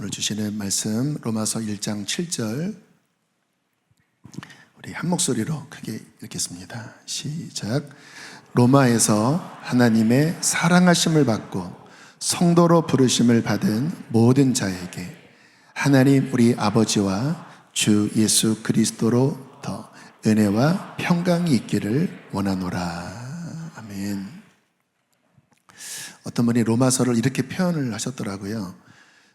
오늘 주시는 말씀 로마서 1장 7절 우리 한 목소리로 크게 읽겠습니다. 시작. 로마에서 하나님의 사랑하심을 받고 성도로 부르심을 받은 모든 자에게 하나님 우리 아버지와 주 예수 그리스도로부터 은혜와 평강이 있기를 원하노라. 아멘. 어떤 분이 로마서를 이렇게 표현을 하셨더라고요.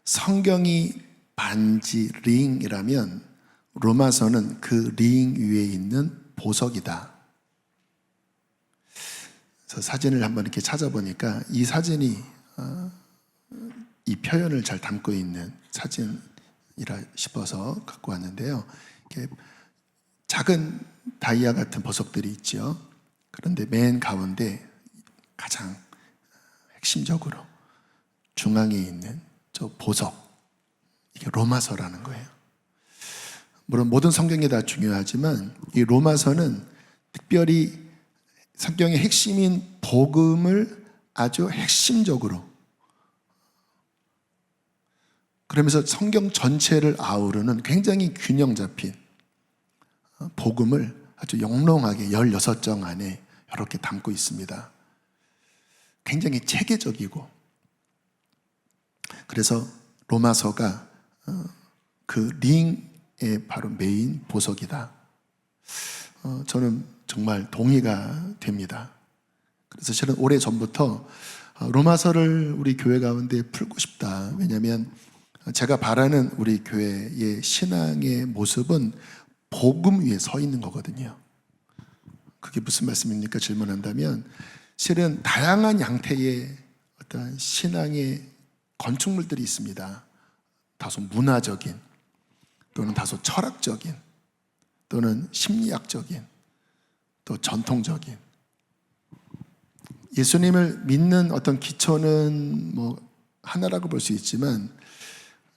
성경이 반지 링이라면 로마서는 그 링 위에 있는 보석이다. 그래서 사진을 한번 이렇게 찾아보니까 이 사진이 이 표현을 잘 담고 있는 사진이라 싶어서 갖고 왔는데요. 이렇게 작은 다이아 같은 보석들이 있죠. 그런데 맨 가운데 가장 핵심적으로 중앙에 있는 저 보석, 이게 로마서라는 거예요. 물론 모든 성경이 다 중요하지만 이 로마서는 특별히 성경의 핵심인 복음을 아주 핵심적으로, 그러면서 성경 전체를 아우르는 굉장히 균형 잡힌 복음을 아주 영롱하게 16장 안에 이렇게 담고 있습니다. 굉장히 체계적이고, 그래서 로마서가 그 링의 바로 메인 보석이다. 저는 정말 동의가 됩니다. 그래서 저는 오래전부터 로마서를 우리 교회 가운데 풀고 싶다. 왜냐하면 제가 바라는 우리 교회의 신앙의 모습은 복음 위에 서 있는 거거든요. 그게 무슨 말씀입니까? 질문한다면 실은 다양한 양태의 어떤 신앙의 건축물들이 있습니다. 다소 문화적인, 또는 다소 철학적인, 또는 심리학적인, 또 전통적인. 예수님을 믿는 어떤 기초는 뭐 하나라고 볼 수 있지만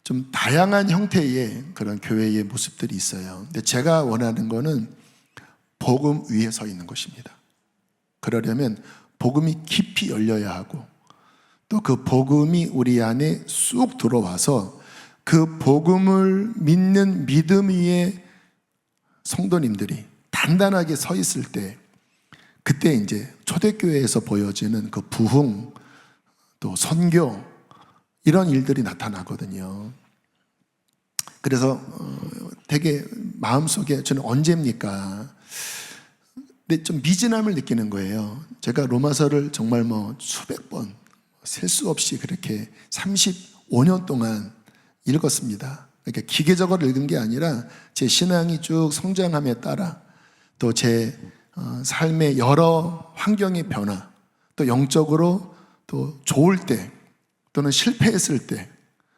좀 다양한 형태의 그런 교회의 모습들이 있어요. 근데 제가 원하는 거는 복음 위에 서 있는 것입니다. 그러려면 복음이 깊이 열려야 하고, 또 그 복음이 우리 안에 쑥 들어와서 그 복음을 믿는 믿음 위에 성도님들이 단단하게 서 있을 때, 그때 이제 초대교회에서 보여지는 그 부흥, 또 선교, 이런 일들이 나타나거든요. 그래서 되게 마음속에 저는 언제입니까? 근데 좀 미진함을 느끼는 거예요. 제가 로마서를 정말 뭐 수백 번, 셀 수 없이 그렇게 35년 동안 읽었습니다. 그러니까 기계적으로 읽은 게 아니라 제 신앙이 쭉 성장함에 따라, 또 제 삶의 여러 환경의 변화, 또 영적으로 또 좋을 때, 또는 실패했을 때,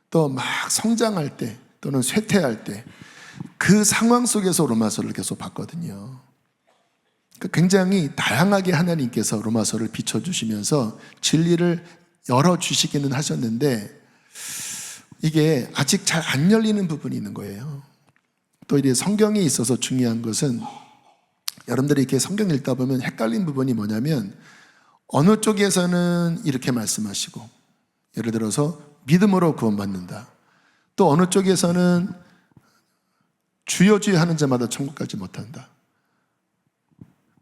또 막 성장할 때, 또는 쇠퇴할 때, 그 상황 속에서 로마서를 계속 봤거든요. 굉장히 다양하게 하나님께서 로마서를 비춰주시면서 진리를 열어주시기는 하셨는데, 이게 아직 잘 안 열리는 부분이 있는 거예요. 또 이제 성경에 있어서 중요한 것은, 여러분들이 이렇게 성경 읽다 보면 헷갈린 부분이 뭐냐면, 어느 쪽에서는 이렇게 말씀하시고, 예를 들어서 믿음으로 구원받는다, 또 어느 쪽에서는 주여 주여 하는 자마다 천국 가지 못한다.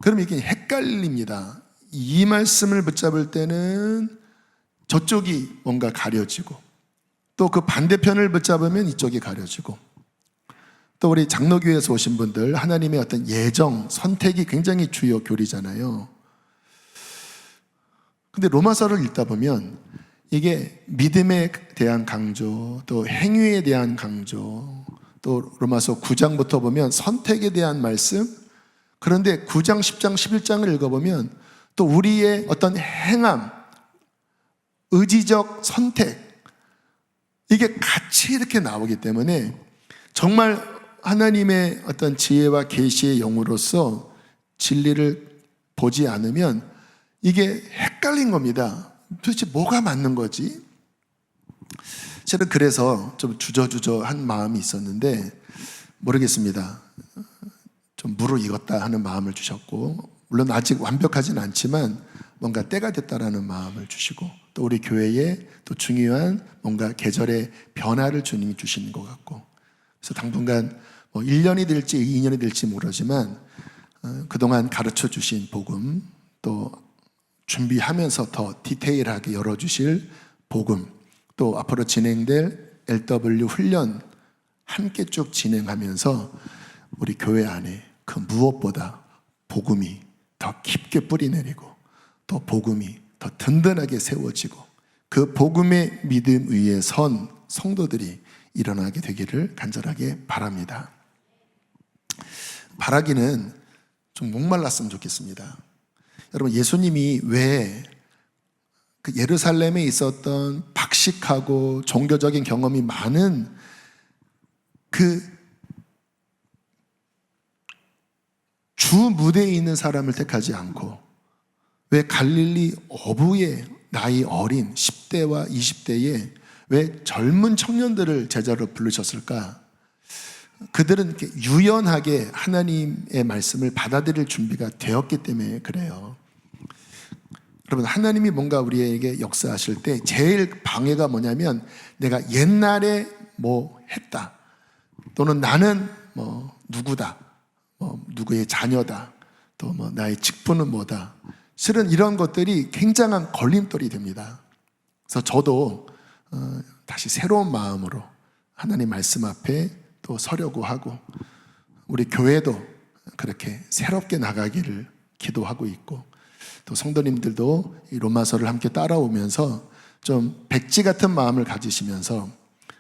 그럼 이게 헷갈립니다. 이 말씀을 붙잡을 때는 저쪽이 뭔가 가려지고, 또 그 반대편을 붙잡으면 이쪽이 가려지고, 또 우리 장로교회에서 오신 분들, 하나님의 어떤 예정, 선택이 굉장히 주요 교리잖아요. 근데 로마서를 읽다 보면 이게 믿음에 대한 강조, 또 행위에 대한 강조, 또 로마서 9장부터 보면 선택에 대한 말씀, 그런데 9장, 10장, 11장을 읽어보면 또 우리의 어떤 행함, 의지적 선택, 이게 같이 이렇게 나오기 때문에 정말 하나님의 어떤 지혜와 계시의 영으로서 진리를 보지 않으면 이게 헷갈린 겁니다. 도대체 뭐가 맞는 거지? 저는 그래서 좀 주저주저한 마음이 있었는데, 모르겠습니다. 좀 무르익었다 하는 마음을 주셨고, 물론 아직 완벽하진 않지만 뭔가 때가 됐다라는 마음을 주시고, 또 우리 교회에 또 중요한 뭔가 계절의 변화를 주님이 주시는 것 같고, 그래서 당분간 뭐 1년이 될지 2년이 될지 모르지만 그동안 가르쳐 주신 복음, 또 준비하면서 더 디테일하게 열어주실 복음, 또 앞으로 진행될 LW 훈련 함께 쭉 진행하면서 우리 교회 안에 그 무엇보다 복음이 더 깊게 뿌리내리고, 또 복음이 더 든든하게 세워지고, 그 복음의 믿음 위에 선 성도들이 일어나게 되기를 간절하게 바랍니다. 바라기는 좀 목말랐으면 좋겠습니다. 여러분, 예수님이 왜 그 예루살렘에 있었던 박식하고 종교적인 경험이 많은 그 주 무대에 있는 사람을 택하지 않고 왜 갈릴리 어부의 나이 어린 10대와 20대에 왜 젊은 청년들을 제자로 부르셨을까? 그들은 이렇게 유연하게 하나님의 말씀을 받아들일 준비가 되었기 때문에 그래요. 여러분, 하나님이 뭔가 우리에게 역사하실 때 제일 방해가 뭐냐면, 내가 옛날에 뭐 했다, 또는 나는 뭐 누구다, 뭐 누구의 자녀다, 또 뭐 나의 직분은 뭐다. 실은 이런 것들이 굉장한 걸림돌이 됩니다. 그래서 저도 다시 새로운 마음으로 하나님 말씀 앞에 또 서려고 하고, 우리 교회도 그렇게 새롭게 나가기를 기도하고 있고, 또 성도님들도 이 로마서를 함께 따라오면서 좀 백지 같은 마음을 가지시면서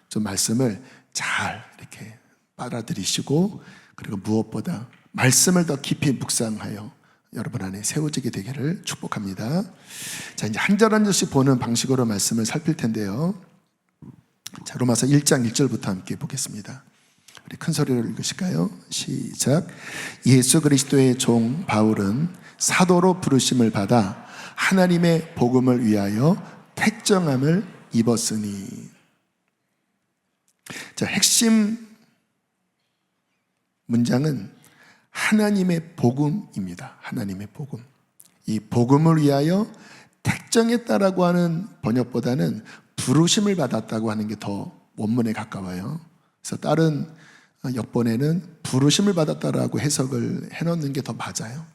좀 말씀을 잘 이렇게 빨아들이시고, 그리고 무엇보다 말씀을 더 깊이 묵상하여 여러분 안에 세워지게 되기를 축복합니다. 자, 이제 한 절 한 절씩 보는 방식으로 말씀을 살필 텐데요. 자, 로마서 1장 1절부터 함께 보겠습니다. 우리 큰 소리로 읽으실까요? 시작. 예수 그리스도의 종 바울은 사도로 부르심을 받아 하나님의 복음을 위하여 택정함을 입었으니. 자, 핵심 문장은 하나님의 복음입니다. 하나님의 복음. 이 복음을 위하여 택정했다라고 하는 번역보다는 부르심을 받았다고 하는 게 더 원문에 가까워요. 그래서 다른 역본에는 부르심을 받았다라고 해석을 해놓는 게 더 맞아요.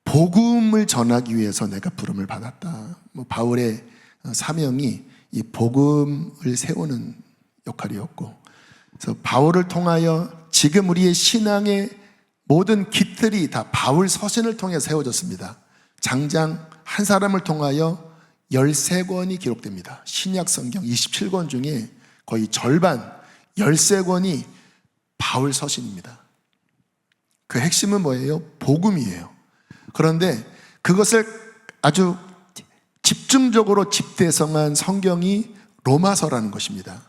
복음을 전하기 위해서 내가 부름을 받았다. 바울의 사명이 이 복음을 세우는 역할이었고, 그래서 바울을 통하여 지금 우리의 신앙의 모든 깃들이 다 바울 서신을 통해 세워졌습니다. 장장 한 사람을 통하여 13권이 기록됩니다. 신약 성경 27권 중에 거의 절반 13권이 바울 서신입니다. 그 핵심은 뭐예요? 복음이에요. 그런데 그것을 아주 집중적으로 집대성한 성경이 로마서라는 것입니다.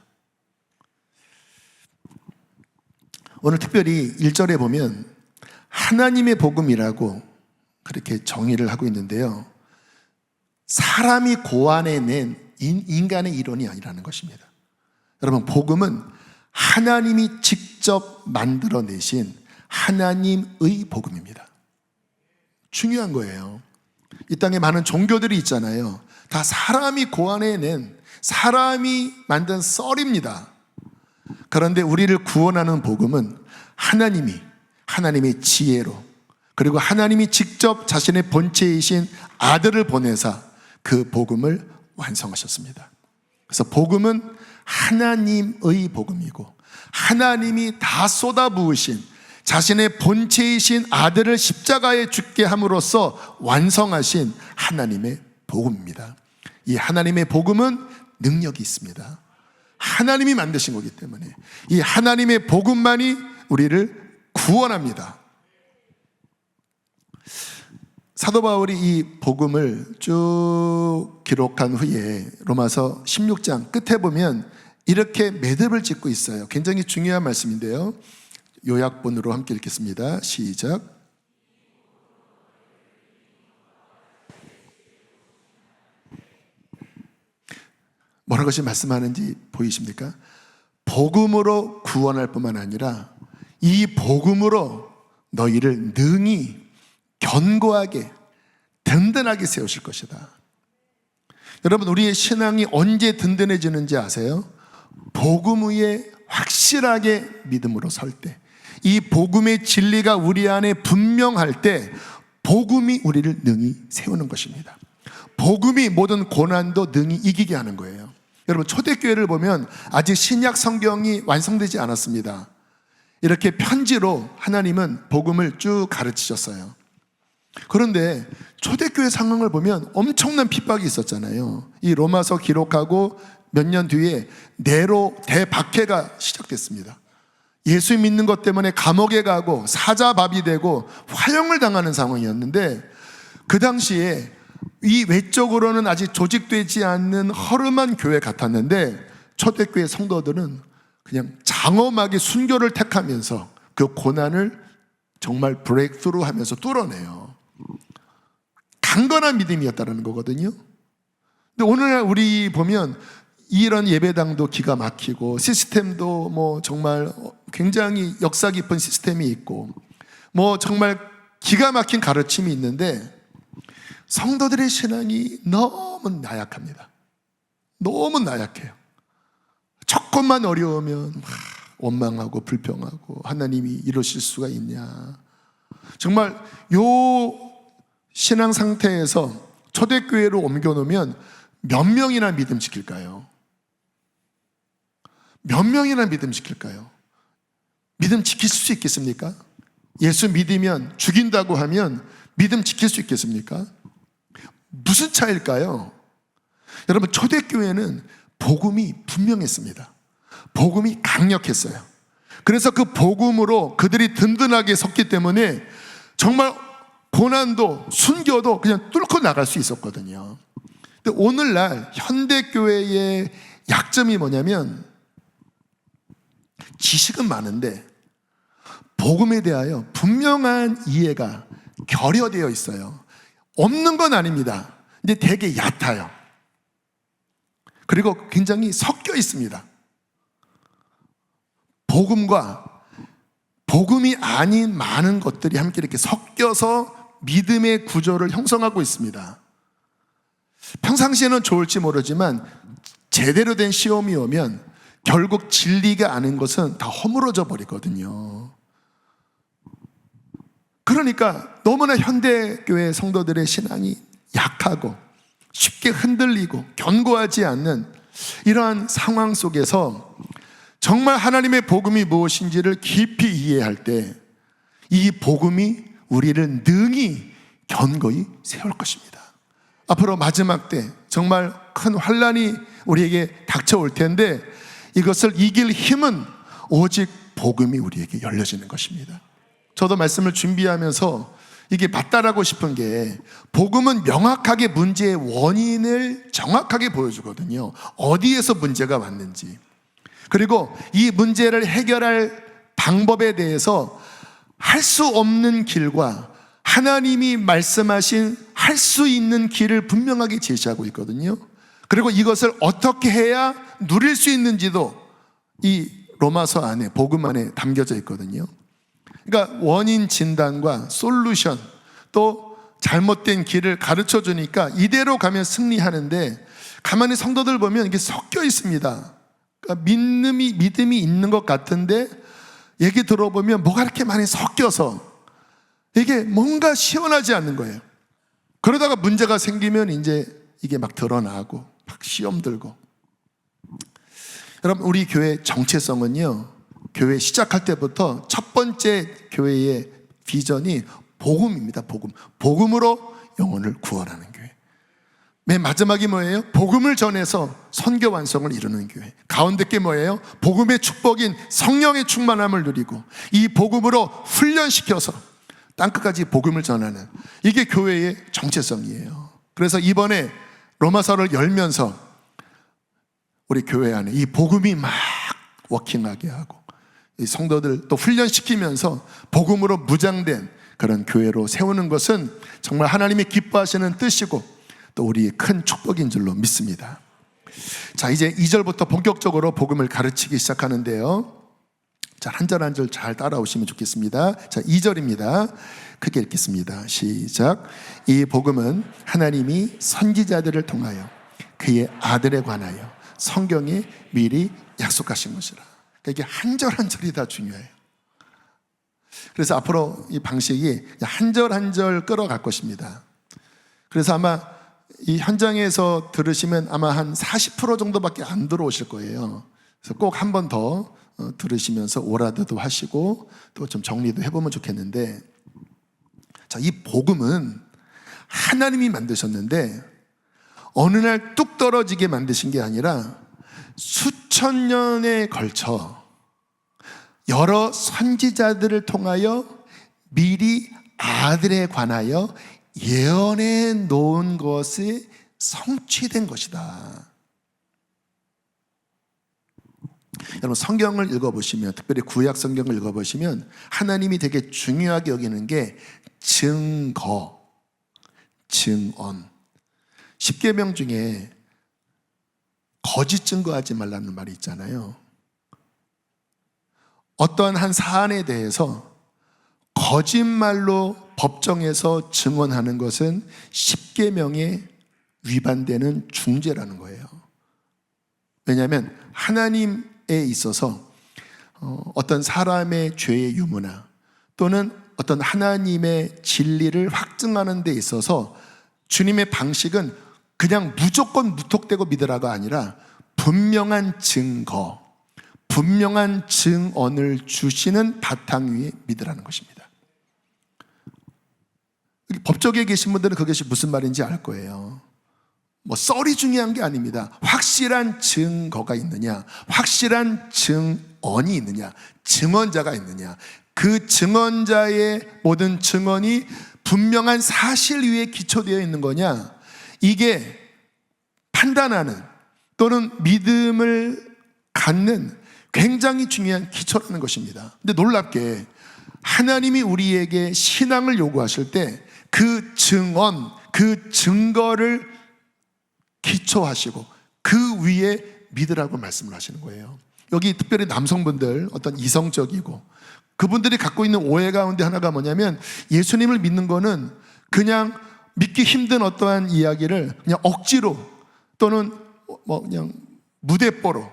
오늘 특별히 1절에 보면 하나님의 복음이라고 그렇게 정의를 하고 있는데요, 사람이 고안해낸 인간의 이론이 아니라는 것입니다. 여러분, 복음은 하나님이 직접 만들어내신 하나님의 복음입니다. 중요한 거예요. 이 땅에 많은 종교들이 있잖아요. 다 사람이 고안해낸, 사람이 만든 썰입니다. 그런데 우리를 구원하는 복음은 하나님의 지혜로, 그리고 하나님이 직접 자신의 본체이신 아들을 보내사 그 복음을 완성하셨습니다. 그래서 복음은 하나님의 복음이고, 하나님이 다 쏟아부으신 자신의 본체이신 아들을 십자가에 죽게 함으로써 완성하신 하나님의 복음입니다. 이 하나님의 복음은 능력이 있습니다. 하나님이 만드신 거기 때문에 이 하나님의 복음만이 우리를 구원합니다. 사도 바울이 이 복음을 쭉 기록한 후에 로마서 16장 끝에 보면 이렇게 매듭을 짓고 있어요. 굉장히 중요한 말씀인데요, 요약본으로 함께 읽겠습니다. 시작. 뭐라고 지금 말씀하는지 보이십니까? 복음으로 구원할 뿐만 아니라 이 복음으로 너희를 능히 견고하게 든든하게 세우실 것이다. 여러분, 우리의 신앙이 언제 든든해지는지 아세요? 복음 위에 확실하게 믿음으로 설 때, 이 복음의 진리가 우리 안에 분명할 때 복음이 우리를 능히 세우는 것입니다. 복음이 모든 고난도 능히 이기게 하는 거예요. 여러분, 초대교회를 보면 아직 신약 성경이 완성되지 않았습니다. 이렇게 편지로 하나님은 복음을 쭉 가르치셨어요. 그런데 초대교회 상황을 보면 엄청난 핍박이 있었잖아요. 이 로마서 기록하고 몇 년 뒤에 네로 대박해가 시작됐습니다. 예수 믿는 것 때문에 감옥에 가고 사자밥이 되고 화형을 당하는 상황이었는데, 그 당시에 이 외적으로는 아직 조직되지 않는 허름한 교회 같았는데 초대교회 성도들은 그냥 장엄하게 순교를 택하면서 그 고난을 정말 브레이크스루 하면서 뚫어내요. 강건한 믿음이었다는 거거든요. 근데 오늘날 우리 보면 이런 예배당도 기가 막히고 시스템도 뭐 정말 굉장히 역사 깊은 시스템이 있고 뭐 정말 기가 막힌 가르침이 있는데 성도들의 신앙이 너무 나약합니다. 너무 나약해요. 조금만 어려우면 막 원망하고 불평하고 하나님이 이러실 수가 있냐. 정말 요 신앙 상태에서 초대교회로 옮겨놓으면 몇 명이나 믿음 지킬까요? 몇 명이나 믿음 지킬까요? 믿음 지킬 수 있겠습니까? 예수 믿으면 죽인다고 하면 믿음 지킬 수 있겠습니까? 무슨 차이일까요? 여러분, 초대교회는 복음이 분명했습니다. 복음이 강력했어요. 그래서 그 복음으로 그들이 든든하게 섰기 때문에 정말 고난도 순교도 그냥 뚫고 나갈 수 있었거든요. 근데 오늘날 현대교회의 약점이 뭐냐면 지식은 많은데 복음에 대하여 분명한 이해가 결여되어 있어요. 없는 건 아닙니다. 근데 되게 얕아요. 그리고 굉장히 섞여 있습니다. 복음과 복음이 아닌 많은 것들이 함께 이렇게 섞여서 믿음의 구조를 형성하고 있습니다. 평상시에는 좋을지 모르지만 제대로 된 시험이 오면 결국 진리가 아닌 것은 다 허물어져 버리거든요. 그러니까 너무나 현대교회 성도들의 신앙이 약하고 쉽게 흔들리고 견고하지 않는 이러한 상황 속에서 정말 하나님의 복음이 무엇인지를 깊이 이해할 때 이 복음이 우리를 능히 견고히 세울 것입니다. 앞으로 마지막 때 정말 큰 환난이 우리에게 닥쳐올 텐데 이것을 이길 힘은 오직 복음이 우리에게 열려지는 것입니다. 저도 말씀을 준비하면서 이게 맞다라고 싶은 게 복음은 명확하게 문제의 원인을 정확하게 보여주거든요. 어디에서 문제가 왔는지, 그리고 이 문제를 해결할 방법에 대해서 할 수 없는 길과 하나님이 말씀하신 할 수 있는 길을 분명하게 제시하고 있거든요. 그리고 이것을 어떻게 해야 누릴 수 있는지도 이 로마서 안에, 복음 안에 담겨져 있거든요. 그러니까 원인 진단과 솔루션, 또 잘못된 길을 가르쳐 주니까 이대로 가면 승리하는데 가만히 성도들 보면 이게 섞여 있습니다. 그러니까 믿음이 있는 것 같은데 얘기 들어보면 뭐가 이렇게 많이 섞여서 이게 뭔가 시원하지 않는 거예요. 그러다가 문제가 생기면 이제 이게 막 드러나고 막 시험 들고. 여러분, 우리 교회 정체성은요, 교회 시작할 때부터 첫 번째 교회의 비전이 복음입니다. 복음. 복음으로 영혼을 구원하는 교회. 맨 마지막이 뭐예요? 복음을 전해서 선교 완성을 이루는 교회. 가운데 게 뭐예요? 복음의 축복인 성령의 충만함을 누리고 이 복음으로 훈련시켜서 땅끝까지 복음을 전하는, 이게 교회의 정체성이에요. 그래서 이번에 로마서를 열면서 우리 교회 안에 이 복음이 막 워킹하게 하고 이 성도들 또 훈련시키면서 복음으로 무장된 그런 교회로 세우는 것은 정말 하나님이 기뻐하시는 뜻이고 또 우리의 큰 축복인 줄로 믿습니다. 자, 이제 2절부터 본격적으로 복음을 가르치기 시작하는데요. 자, 자, 한 절 한 절 잘 따라오시면 좋겠습니다. 자, 2절입니다. 크게 읽겠습니다. 시작. 이 복음은 하나님이 선지자들을 통하여 그의 아들에 관하여 성경에 미리 약속하신 것이라. 그러니까 이게 한 절 한 절이 다 중요해요. 그래서 앞으로 이 방식이 한 절 한 절 끌어갈 것입니다. 그래서 아마 이 현장에서 들으시면 아마 한 40% 정도밖에 안 들어오실 거예요. 그래서 꼭 한 번 더 들으시면서 오라드도 하시고 또 좀 정리도 해보면 좋겠는데, 자, 이 복음은 하나님이 만드셨는데 어느 날 뚝 떨어지게 만드신 게 아니라 수천 년에 걸쳐 여러 선지자들을 통하여 미리 아들에 관하여 예언해 놓은 것이 성취된 것이다. 여러분, 성경을 읽어보시면, 특별히 구약 성경을 읽어보시면 하나님이 되게 중요하게 여기는 게 증거, 증언. 십계명 중에 거짓 증거하지 말라는 말이 있잖아요. 어떠한 한 사안에 대해서 거짓말로 법정에서 증언하는 것은 십계명에 위반되는 중죄라는 거예요. 왜냐하면 하나님에 있어서 어떤 사람의 죄의 유무나 또는 어떤 하나님의 진리를 확증하는 데 있어서 주님의 방식은 그냥 무조건 무턱대고 믿으라가 아니라 분명한 증거, 분명한 증언을 주시는 바탕 위에 믿으라는 것입니다. 법조계에 계신 분들은 그것이 무슨 말인지 알 거예요. 뭐 썰이 중요한 게 아닙니다. 확실한 증거가 있느냐, 확실한 증언이 있느냐, 증언자가 있느냐, 그 증언자의 모든 증언이 분명한 사실 위에 기초되어 있는 거냐, 이게 판단하는 또는 믿음을 갖는 굉장히 중요한 기초라는 것입니다. 근데 놀랍게 하나님이 우리에게 신앙을 요구하실 때 그 증언, 그 증거를 기초하시고 그 위에 믿으라고 말씀을 하시는 거예요. 여기 특별히 남성분들, 어떤 이성적이고 그분들이 갖고 있는 오해 가운데 하나가 뭐냐면, 예수님을 믿는 거는 그냥 믿기 힘든 어떠한 이야기를 그냥 억지로 또는 뭐 그냥 무대뽀로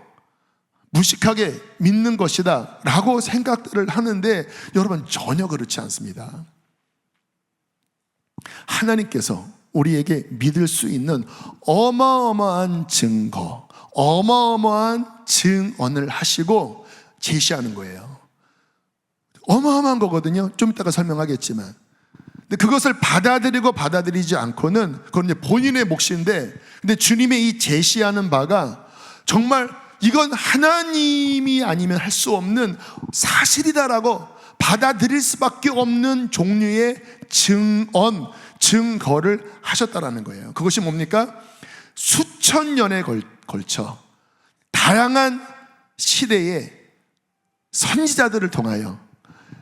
무식하게 믿는 것이다 라고 생각들을 하는데, 여러분 전혀 그렇지 않습니다. 하나님께서 우리에게 믿을 수 있는 어마어마한 증거, 어마어마한 증언을 하시고 제시하는 거예요. 어마어마한 거거든요. 좀 이따가 설명하겠지만. 근데 그것을 받아들이고 받아들이지 않고는 그건 이제 본인의 몫인데, 근데 주님의 이 제시하는 바가 정말 이건 하나님이 아니면 할 수 없는 사실이다라고 받아들일 수밖에 없는 종류의 증언, 증거를 하셨다라는 거예요. 그것이 뭡니까? 수천 년에 걸쳐 다양한 시대의 선지자들을 통하여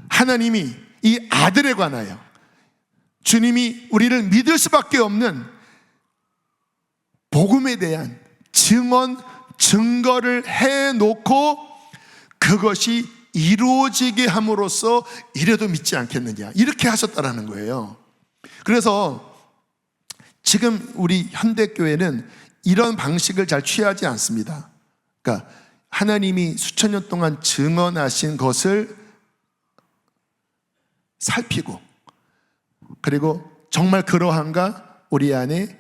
하나님이 이 아들에 관하여 주님이 우리를 믿을 수밖에 없는 복음에 대한 증언, 증거를 해놓고 그것이 이루어지게 함으로써 이래도 믿지 않겠느냐, 이렇게 하셨다라는 거예요. 그래서 지금 우리 현대교회는 이런 방식을 잘 취하지 않습니다. 그러니까 하나님이 수천 년 동안 증언하신 것을 살피고, 그리고 정말 그러한가 우리 안에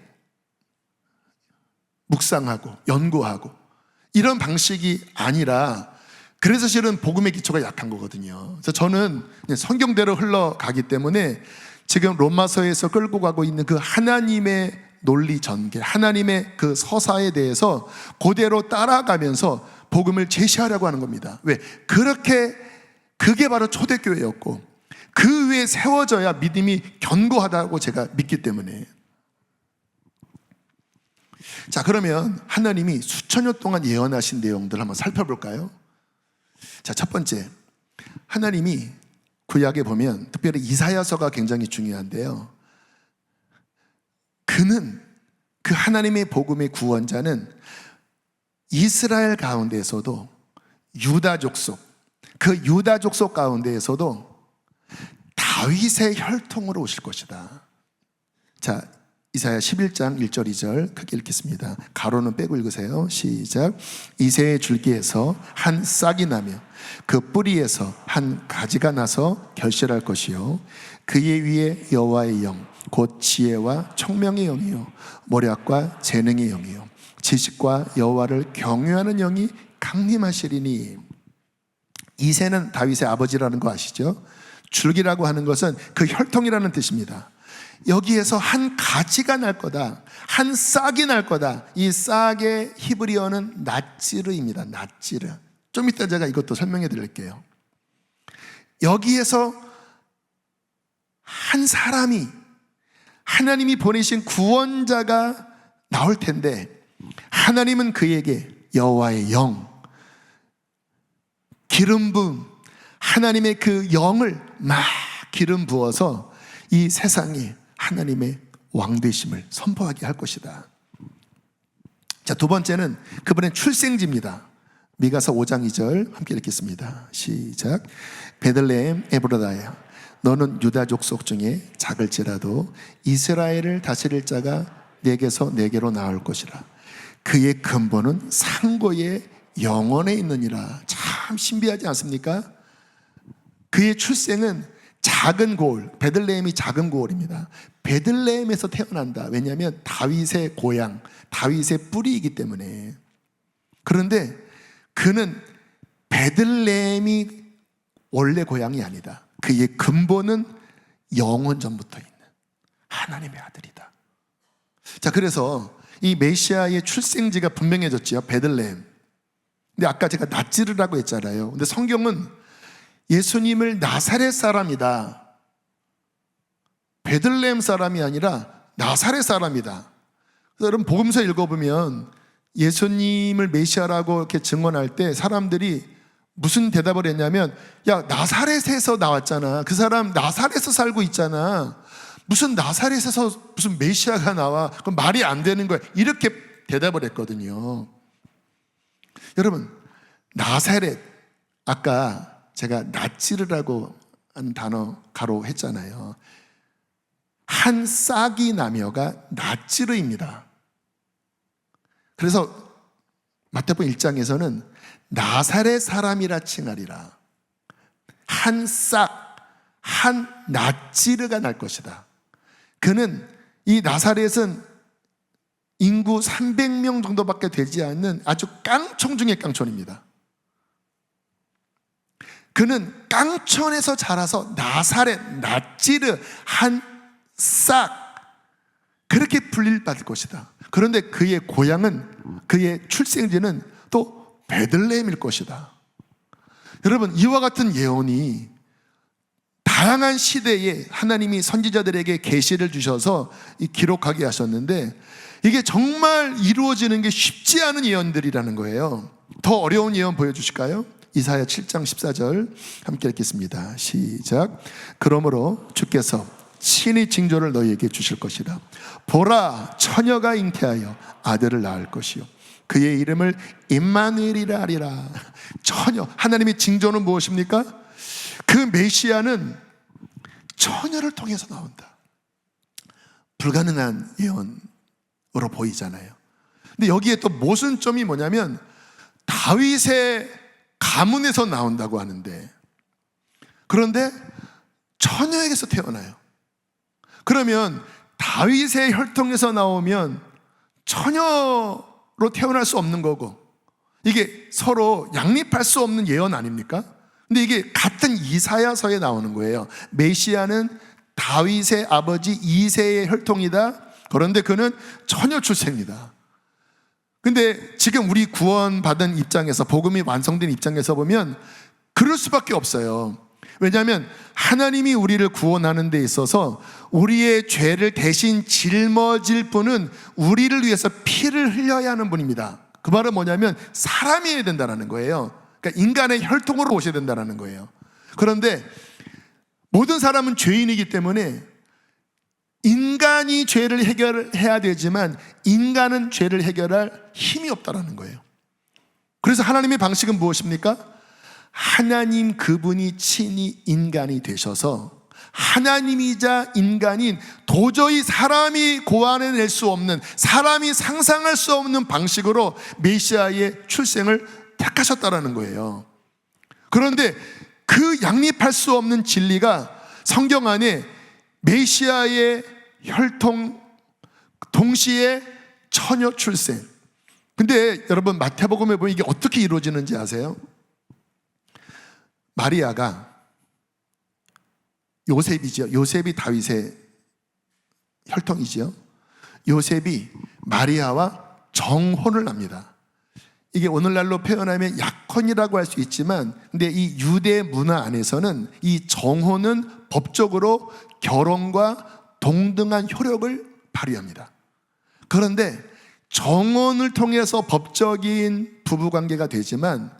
묵상하고 연구하고, 이런 방식이 아니라, 그래서 실은 복음의 기초가 약한 거거든요. 그래서 저는 성경대로 흘러가기 때문에 지금 로마서에서 끌고 가고 있는 그 하나님의 논리 전개, 하나님의 그 서사에 대해서 그대로 따라가면서 복음을 제시하려고 하는 겁니다. 왜? 그게 바로 초대교회였고 그 위에 세워져야 믿음이 견고하다고 제가 믿기 때문에. 자, 그러면 하나님이 수천 년 동안 예언하신 내용들 한번 살펴볼까요? 자, 첫 번째, 하나님이 구약에 보면 특별히 이사야서가 굉장히 중요한데요, 그 하나님의 복음의 구원자는 이스라엘 가운데서도 유다 족속, 그 유다 족속 가운데에서도 다윗의 혈통으로 오실 것이다. 자, 이사야 11장 1절 2절 크게 읽겠습니다. 가로는 빼고 읽으세요. 시작. 이새의 줄기에서 한 싹이 나며 그 뿌리에서 한 가지가 나서 결실할 것이요 그의 위에 여호와의 영 곧 지혜와 총명의 영이요 모략과 재능의 영이요 지식과 여호와를 경외하는 영이 강림하시리니. 이새는 다윗의 아버지라는 거 아시죠? 줄기라고 하는 것은 그 혈통이라는 뜻입니다. 여기에서 한 가지가 날 거다, 한 싹이 날 거다. 이 싹의 히브리어는 낫지르입니다. 낫지르. 좀 이따 제가 이것도 설명해 드릴게요. 여기에서 한 사람이, 하나님이 보내신 구원자가 나올 텐데, 하나님은 그에게 여호와의 영, 기름 부음, 하나님의 그 영을 막 기름 부어서 이 세상에 하나님의 왕되심을 선포하게 할 것이다. 자, 두 번째는 그분의 출생지입니다. 미가서 5장 2절 함께 읽겠습니다. 시작. 베들레헴 에브라다야, 너는 유다 족속 중에 작을지라도 이스라엘을 다스릴 자가 내게서 내게로 나올 것이라. 그의 근본은 상고의 영원에 있느니라. 참 신비하지 않습니까? 그의 출생은 작은 고을, 베들레헴이 작은 고을입니다. 베들레헴에서 태어난다. 왜냐하면 다윗의 고향, 다윗의 뿌리이기 때문에. 그런데 그는 베들레헴이 원래 고향이 아니다. 그의 근본은 영원 전부터 있는 하나님의 아들이다. 자, 그래서 이 메시아의 출생지가 분명해졌지요. 베들레헴. 근데 아까 제가 낫지르라고 했잖아요. 근데 성경은 예수님을 나사렛 사람이다, 베들레헴 사람이 아니라 나사렛 사람이다. 그래서 여러분 복음서 읽어보면 예수님을 메시아라고 이렇게 증언할 때 사람들이 무슨 대답을 했냐면, 야, 나사렛에서 나왔잖아. 그 사람 나사렛에서 살고 있잖아. 무슨 나사렛에서 무슨 메시아가 나와? 그럼 말이 안 되는 거야. 이렇게 대답을 했거든요. 여러분, 나사렛, 아까 제가 낫지르라고 하는 단어 가로 했잖아요. 한 싹이 나며가 낫지르입니다. 그래서 마태복음 1장에서는 나사렛 사람이라 칭하리라. 한 싹, 한 낫지르가 날 것이다. 그는, 이 나사렛은 인구 300명 정도밖에 되지 않는 아주 깡촌 중의 깡촌입니다. 그는 깡촌에서 자라서 나사렛, 낫지르, 한 싹, 그렇게 불릴받을 것이다. 그런데 그의 고향은, 그의 출생지는 또 베들레헴일 것이다. 여러분, 이와 같은 예언이 다양한 시대에 하나님이 선지자들에게 계시를 주셔서 기록하게 하셨는데, 이게 정말 이루어지는 게 쉽지 않은 예언들이라는 거예요. 더 어려운 예언 보여주실까요? 이사야 7장 14절 함께 읽겠습니다. 시작. 그러므로 주께서 친히 징조를 너희에게 주실 것이라. 보라, 처녀가 잉태하여 아들을 낳을 것이요 그의 이름을 임마누엘이라 하리라. 처녀, 하나님의 징조는 무엇입니까? 그 메시아는 처녀를 통해서 나온다. 불가능한 예언으로 보이잖아요. 근데 여기에 또 모순점이 뭐냐면 다윗의 가문에서 나온다고 하는데, 그런데 처녀에게서 태어나요. 그러면 다윗의 혈통에서 나오면 처녀로 태어날 수 없는 거고, 이게 서로 양립할 수 없는 예언 아닙니까? 근데 이게 같은 이사야서에 나오는 거예요. 메시아는 다윗의 아버지 이새의 혈통이다. 그런데 그는 처녀 출생이다. 근데 지금 우리 구원받은 입장에서, 복음이 완성된 입장에서 보면 그럴 수밖에 없어요. 왜냐하면 하나님이 우리를 구원하는 데 있어서 우리의 죄를 대신 짊어질 분은 우리를 위해서 피를 흘려야 하는 분입니다. 그 말은 뭐냐면 사람이어야 된다는 거예요. 그러니까 인간의 혈통으로 오셔야 된다는 거예요. 그런데 모든 사람은 죄인이기 때문에 인간이 죄를 해결해야 되지만 인간은 죄를 해결할 힘이 없다는 거예요. 그래서 하나님의 방식은 무엇입니까? 하나님 그분이 친히 인간이 되셔서 하나님이자 인간인 도저히 사람이 고안해낼 수 없는, 사람이 상상할 수 없는 방식으로 메시아의 출생을 택하셨다라는 거예요. 그런데 그 양립할 수 없는 진리가 성경 안에 메시아의 혈통, 동시에 처녀 출생. 근데 여러분, 마태복음에 보면 이게 어떻게 이루어지는지 아세요? 마리아가, 요셉이죠. 요셉이 다윗의 혈통이죠. 요셉이 마리아와 정혼을 합니다. 이게 오늘날로 표현하면 약혼이라고 할 수 있지만, 근데 이 유대 문화 안에서는 이 정혼은 법적으로 결혼과 동등한 효력을 발휘합니다. 그런데 정혼을 통해서 법적인 부부관계가 되지만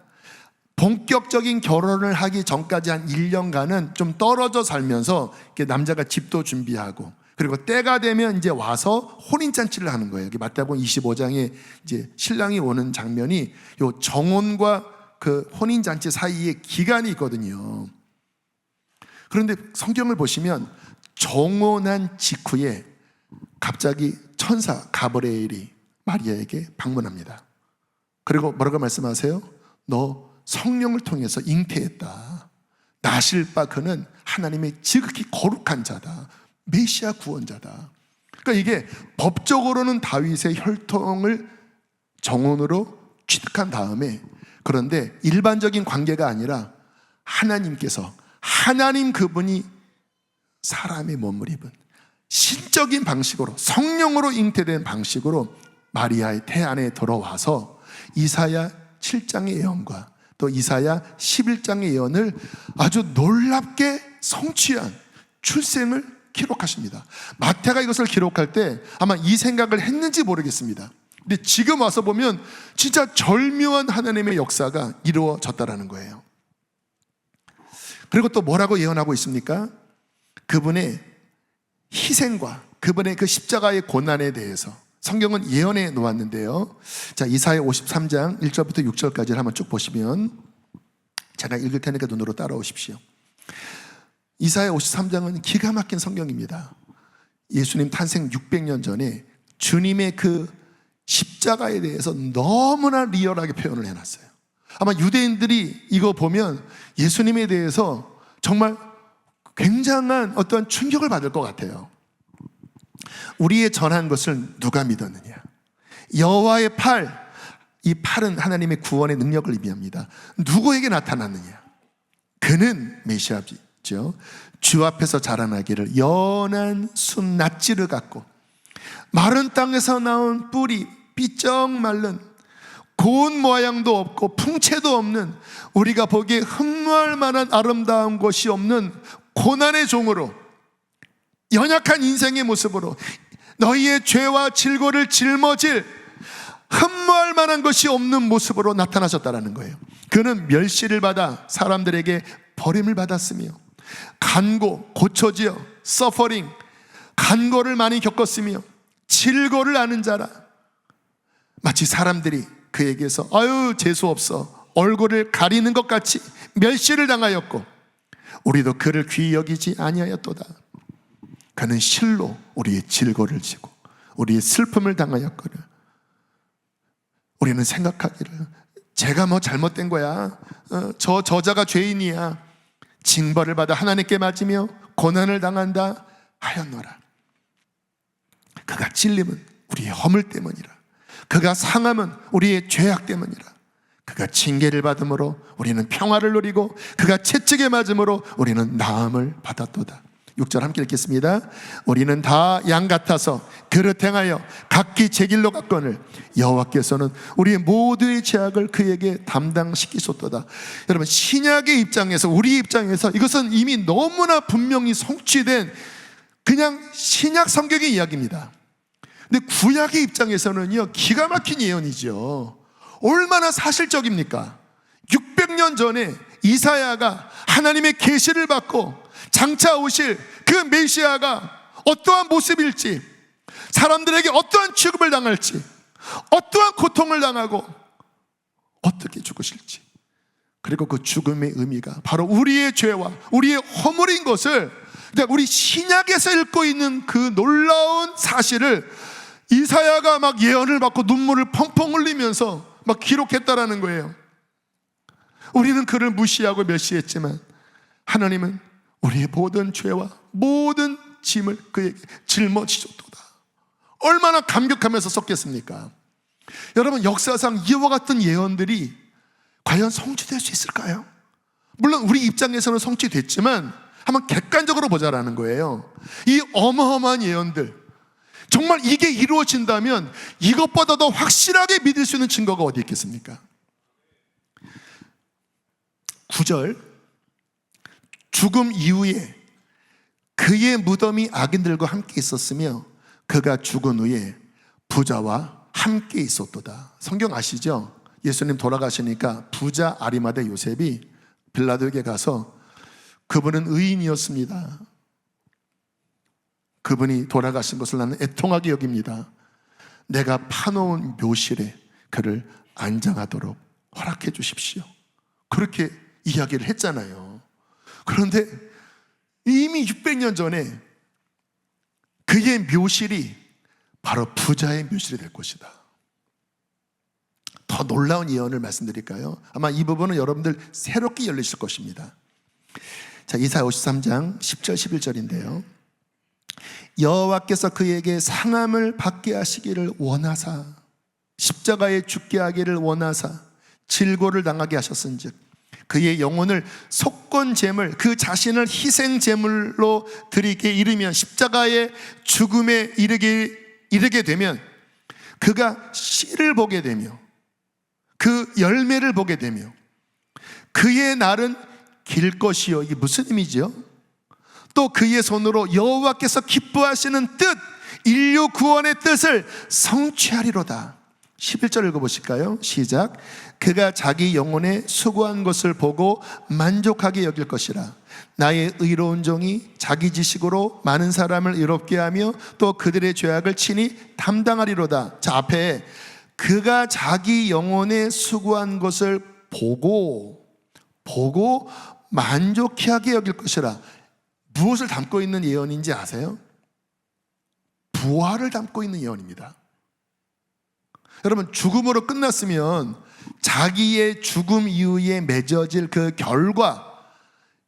본격적인 결혼을 하기 전까지 한 1년간은 좀 떨어져 살면서 남자가 집도 준비하고, 그리고 때가 되면 이제 와서 혼인잔치를 하는 거예요. 마태복음 25장에 이제 신랑이 오는 장면이 요 정혼과 그 혼인잔치 사이에 기간이 있거든요. 그런데 성경을 보시면 정혼한 직후에 갑자기 천사 가브리엘이 마리아에게 방문합니다. 그리고 뭐라고 말씀하세요? 너 성령을 통해서 잉태했다. 나실 바 그는 하나님의 지극히 거룩한 자다. 메시아 구원자다. 그러니까 이게 법적으로는 다윗의 혈통을 정혼으로 취득한 다음에, 그런데 일반적인 관계가 아니라 하나님께서, 하나님 그분이 사람의 몸을 입은 신적인 방식으로, 성령으로 잉태된 방식으로 마리아의 태 안에 들어와서 이사야 7장의 예언과 또 이사야 11장의 예언을 아주 놀랍게 성취한 출생을 기록하십니다. 마태가 이것을 기록할 때 아마 이 생각을 했는지 모르겠습니다. 근데 지금 와서 보면 진짜 절묘한 하나님의 역사가 이루어졌다라는 거예요. 그리고 또 뭐라고 예언하고 있습니까? 그분의 희생과 그분의 그 십자가의 고난에 대해서 성경은 예언해 놓았는데요. 자, 이사야 53장 1절부터 6절까지를 한번 쭉 보시면, 제가 읽을 테니까 눈으로 따라오십시오. 이사야 53장은 기가 막힌 성경입니다. 예수님 탄생 600년 전에 주님의 그 십자가에 대해서 너무나 리얼하게 표현을 해놨어요. 아마 유대인들이 이거 보면 예수님에 대해서 정말 굉장한 어떤 충격을 받을 것 같아요. 우리의 전한 것을 누가 믿었느냐? 여호와의 팔, 이 팔은 하나님의 구원의 능력을 의미합니다. 누구에게 나타났느냐? 그는 메시아죠. 주 앞에서 자라나기를 연한 순 낫지를 갖고 마른 땅에서 나온 뿌리, 삐쩍 말른 고운 모양도 없고 풍채도 없는, 우리가 보기에 흠모할 만한 아름다운 것이 없는 고난의 종으로, 연약한 인생의 모습으로 너희의 죄와 질고를 짊어질 흠모할 만한 것이 없는 모습으로 나타나셨다는 거예요. 그는 멸시를 받아 사람들에게 버림을 받았으며 간고, 고초지어, 서퍼링, 간고를 많이 겪었으며 질고를 아는 자라. 마치 사람들이 그에게서 아유 재수없어 얼굴을 가리는 것 같이 멸시를 당하였고 우리도 그를 귀히 여기지 아니하였도다. 그는 실로 우리의 질고를 지고 우리의 슬픔을 당하였거늘 우리는 생각하기를 제가 뭐 잘못된 거야, 저 저자가 죄인이야, 징벌을 받아 하나님께 맞으며 고난을 당한다 하였노라. 그가 찔림은 우리의 허물 때문이라, 그가 상함은 우리의 죄악 때문이라. 그가 징계를 받음으로 우리는 평화를 누리고 그가 채찍에 맞음으로 우리는 나음을 받았도다. 6절 함께 읽겠습니다. 우리는 다 양 같아서 그릇 행하여 각기 제 길로 갔거늘 여호와께서는 우리의 모두의 죄악을 그에게 담당시키셨도다. 여러분, 신약의 입장에서, 우리 입장에서 이것은 이미 너무나 분명히 성취된 그냥 신약 성경의 이야기입니다. 근데 구약의 입장에서는요, 기가 막힌 예언이죠. 얼마나 사실적입니까? 600년 전에 이사야가 하나님의 계시를 받고 장차 오실 그 메시아가 어떠한 모습일지, 사람들에게 어떠한 취급을 당할지, 어떠한 고통을 당하고 어떻게 죽으실지, 그리고 그 죽음의 의미가 바로 우리의 죄와 우리의 허물인 것을, 그러니까 우리 신약에서 읽고 있는 그 놀라운 사실을 이사야가 막 예언을 받고 눈물을 펑펑 흘리면서 막 기록했다라는 거예요. 우리는 그를 무시하고 멸시했지만 하나님은 우리의 모든 죄와 모든 짐을 그에게 짊어지셨도다. 얼마나 감격하면서 썼겠습니까? 여러분, 역사상 이와 같은 예언들이 과연 성취될 수 있을까요? 물론 우리 입장에서는 성취됐지만 한번 객관적으로 보자라는 거예요. 이 어마어마한 예언들, 정말 이게 이루어진다면 이것보다 더 확실하게 믿을 수 있는 증거가 어디 있겠습니까? 9절, 죽음 이후에 그의 무덤이 악인들과 함께 있었으며 그가 죽은 후에 부자와 함께 있었도다. 성경 아시죠? 예수님 돌아가시니까 부자 아리마대 요셉이 빌라도에게 가서 그분은 의인이었습니다. 그분이 돌아가신 것을 나는 애통하게 여깁니다. 내가 파놓은 묘실에 그를 안장하도록 허락해 주십시오. 그렇게 이야기를 했잖아요. 그런데 이미 600년 전에 그의 묘실이 바로 부자의 묘실이 될 것이다. 더 놀라운 예언을 말씀드릴까요? 아마 이 부분은 여러분들 새롭게 열리실 것입니다. 자, 이사야 53장 10절 11절인데요. 여호와께서 그에게 상함을 받게 하시기를 원하사 십자가에 죽게 하기를 원하사 질고를 당하게 하셨은즉 그의 영혼을 속건제물, 그 자신을 희생제물로 드리게 이르면 십자가의 죽음에 이르게 되면 그가 씨를 보게 되며 그 열매를 보게 되며 그의 날은 길 것이요. 이게 무슨 의미죠? 또 그의 손으로 여호와께서 기뻐하시는 뜻, 인류 구원의 뜻을 성취하리로다. 11절 읽어보실까요? 시작. 그가 자기 영혼에 수고한 것을 보고 만족하게 여길 것이라. 나의 의로운 종이 자기 지식으로 많은 사람을 의롭게 하며 또 그들의 죄악을 친히 담당하리로다. 자, 앞에 그가 자기 영혼에 수고한 것을 보고 만족하게 여길 것이라. 무엇을 담고 있는 예언인지 아세요? 부활을 담고 있는 예언입니다. 여러분, 죽음으로 끝났으면 자기의 죽음 이후에 맺어질 그 결과,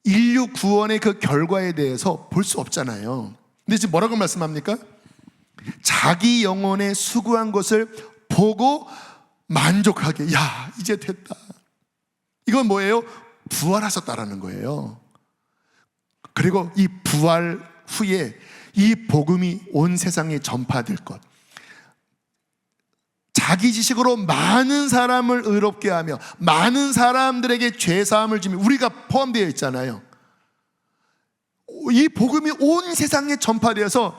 인류 구원의 그 결과에 대해서 볼 수 없잖아요. 근데 지금 뭐라고 말씀합니까? 자기 영혼에 수고한 것을 보고 만족하게, 야, 이제 됐다. 이건 뭐예요? 부활하셨다라는 거예요. 그리고 이 부활 후에 이 복음이 온 세상에 전파될 것, 자기 지식으로 많은 사람을 의롭게 하며 많은 사람들에게 죄사함을 주며, 우리가 포함되어 있잖아요. 이 복음이 온 세상에 전파되어서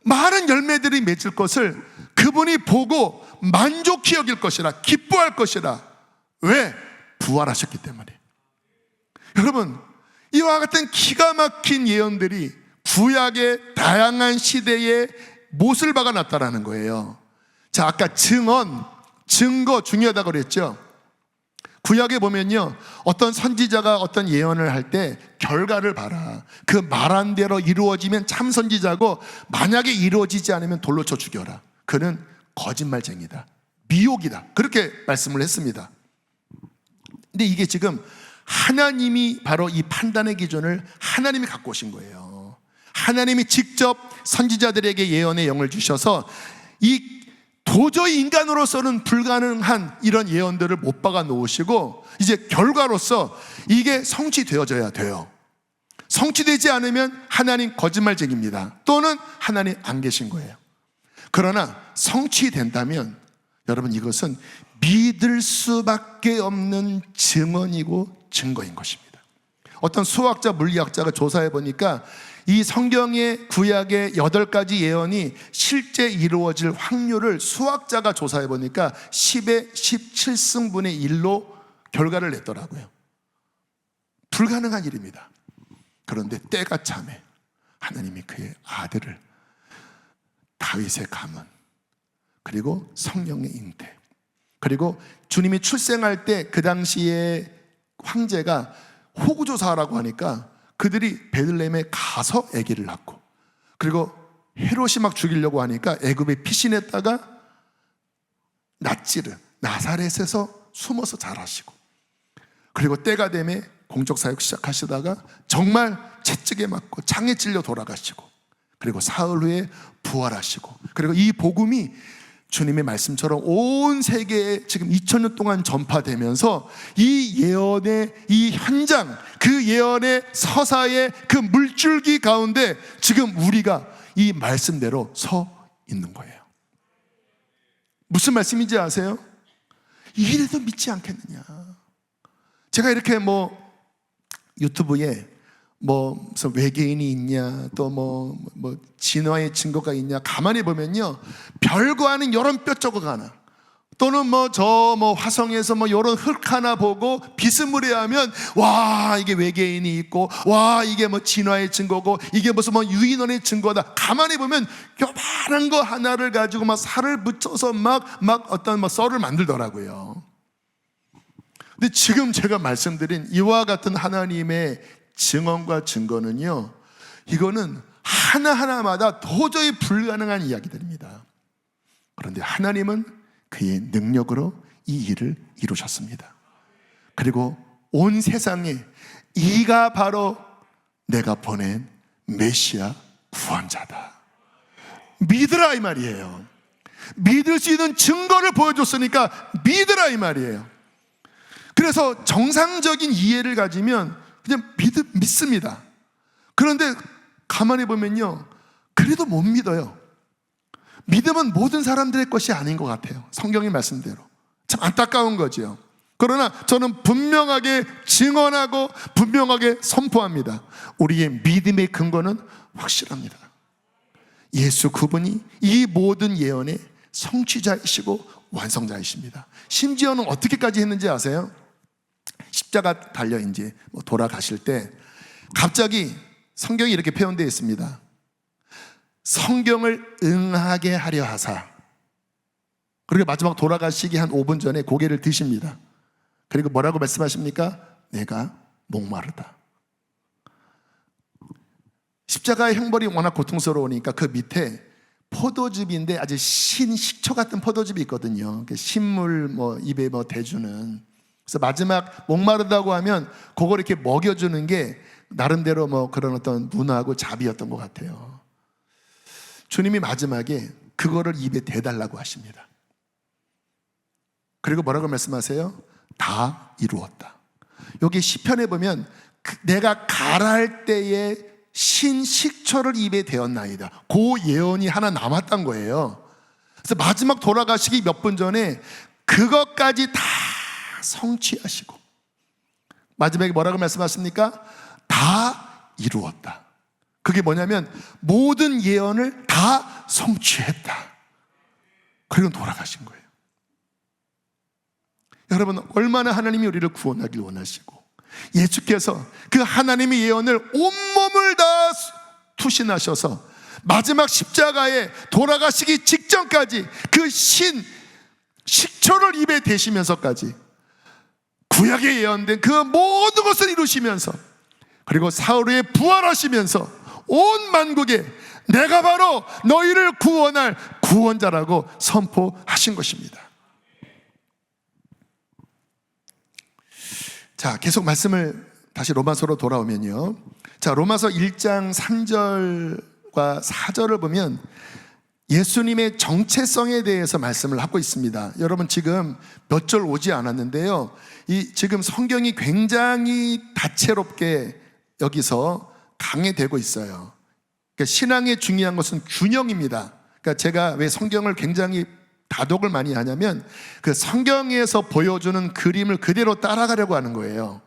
많은 열매들이 맺을 것을 그분이 보고 만족히 여길 것이라, 기뻐할 것이라. 왜? 부활하셨기 때문에. 여러분, 이와 같은 기가 막힌 예언들이 구약의 다양한 시대에 못을 박아 놨다라는 거예요. 자, 아까 증거 중요하다고 그랬죠. 구약에 보면요, 어떤 선지자가 어떤 예언을 할 때 결과를 봐라. 그 말한 대로 이루어지면 참 선지자고, 만약에 이루어지지 않으면 돌로 쳐 죽여라. 그는 거짓말쟁이다, 미혹이다, 그렇게 말씀을 했습니다. 근데 이게 지금 하나님이 바로 이 판단의 기준을 하나님이 갖고 오신 거예요. 하나님이 직접 선지자들에게 예언의 영을 주셔서 이 도저히 인간으로서는 불가능한 이런 예언들을 못 박아 놓으시고, 이제 결과로서 이게 성취되어져야 돼요. 성취되지 않으면 하나님 거짓말쟁이입니다, 또는 하나님 안 계신 거예요. 그러나 성취된다면 여러분, 이것은 믿을 수밖에 없는 증언이고 증거인 것입니다. 어떤 수학자, 물리학자가 조사해 보니까 이 성경의 구약의 8가지 예언이 실제 이루어질 확률을 수학자가 조사해 보니까 10의 17승분의 1로 결과를 냈더라고요. 불가능한 일입니다. 그런데 때가 참에 하나님이 그의 아들을, 다윗의 가문, 그리고 성령의 잉태, 그리고 주님이 출생할 때 그 당시에 황제가 호구조사하라고 하니까 그들이 베들레헴에 가서 아기를 낳고, 그리고 헤롯이 막 죽이려고 하니까 애굽에 피신했다가 낫지르 나사렛에서 숨어서 자라시고, 그리고 때가 되매 공적 사역 시작하시다가 정말 채찍에 맞고 창에 찔려 돌아가시고, 그리고 사흘 후에 부활하시고, 그리고 이 복음이 주님의 말씀처럼 온 세계에 지금 2000년 동안 전파되면서 이 예언의 이 현장, 그 예언의 서사의 그 물줄기 가운데 지금 우리가 이 말씀대로 서 있는 거예요. 무슨 말씀인지 아세요? 이래도 믿지 않겠느냐. 제가 이렇게 유튜브에 무슨 외계인이 있냐, 또 진화의 증거가 있냐, 가만히 보면요, 별거 아닌 요런 뼈조각 하나, 또는 화성에서 요런 흙 하나 보고 비스무리하면 와, 이게 외계인이 있고, 와, 이게 진화의 증거고, 이게 무슨 유인원의 증거다. 가만히 보면 요만한 거 하나를 가지고 살을 붙여서 어떤 썰을 만들더라고요. 근데 지금 제가 말씀드린 이와 같은 하나님의 증언과 증거는요, 이거는 하나하나마다 도저히 불가능한 이야기들입니다. 그런데 하나님은 그의 능력으로 이 일을 이루셨습니다. 그리고 온 세상에 이가 바로 내가 보낸 메시아 구원자다, 믿으라 이 말이에요. 믿을 수 있는 증거를 보여줬으니까 믿으라 이 말이에요. 그래서 정상적인 이해를 가지면 그냥 믿습니다. 그런데 가만히 보면요, 그래도 못 믿어요. 믿음은 모든 사람들의 것이 아닌 것 같아요. 성경의 말씀대로. 참 안타까운 거죠. 그러나 저는 분명하게 증언하고 분명하게 선포합니다. 우리의 믿음의 근거는 확실합니다. 예수 그분이 이 모든 예언의 성취자이시고 완성자이십니다. 심지어는 어떻게까지 했는지 아세요? 십자가 달려 이제 돌아가실 때 갑자기 성경이 이렇게 표현되어 있습니다. 성경을 응하게 하려 하사, 그리고 마지막 돌아가시기 한 5분 전에 고개를 드십니다. 그리고 뭐라고 말씀하십니까? 내가 목마르다. 십자가의 형벌이 워낙 고통스러우니까 그 밑에 포도즙인데 아주 신식초 같은 포도즙이 있거든요. 신물 입에 대주는. 그래서 마지막 목마르다고 하면 그걸 이렇게 먹여주는 게 나름대로 그런 어떤 문화하고 자비였던 것 같아요. 주님이 마지막에 그거를 입에 대달라고 하십니다. 그리고 뭐라고 말씀하세요? 다 이루었다. 여기 시편에 보면 내가 가랄 때에 신식초를 입에 대었나이다, 그 예언이 하나 남았단 거예요. 그래서 마지막 돌아가시기 몇 분 전에 그것까지 다 성취하시고 마지막에 뭐라고 말씀하십니까? 다 이루었다. 그게 뭐냐면 모든 예언을 다 성취했다. 그리고 돌아가신 거예요. 여러분, 얼마나 하나님이 우리를 구원하길 원하시고, 예수께서 그 하나님의 예언을 온몸을 다 투신하셔서 마지막 십자가에 돌아가시기 직전까지 그 식초를 입에 대시면서까지 구약에 예언된 그 모든 것을 이루시면서, 그리고 사흘 후에 부활하시면서 온 만국에 내가 바로 너희를 구원할 구원자라고 선포하신 것입니다. 자, 계속 말씀을 다시 로마서로 돌아오면요, 자, 로마서 1장 3절과 4절을 보면 예수님의 정체성에 대해서 말씀을 하고 있습니다. 여러분, 지금 몇 절 오지 않았는데요, 지금 성경이 굉장히 다채롭게 여기서 강해되고 있어요. 그러니까 신앙의 중요한 것은 균형입니다. 그러니까 제가 왜 성경을 굉장히 다독을 많이 하냐면 그 성경에서 보여주는 그림을 그대로 따라가려고 하는 거예요.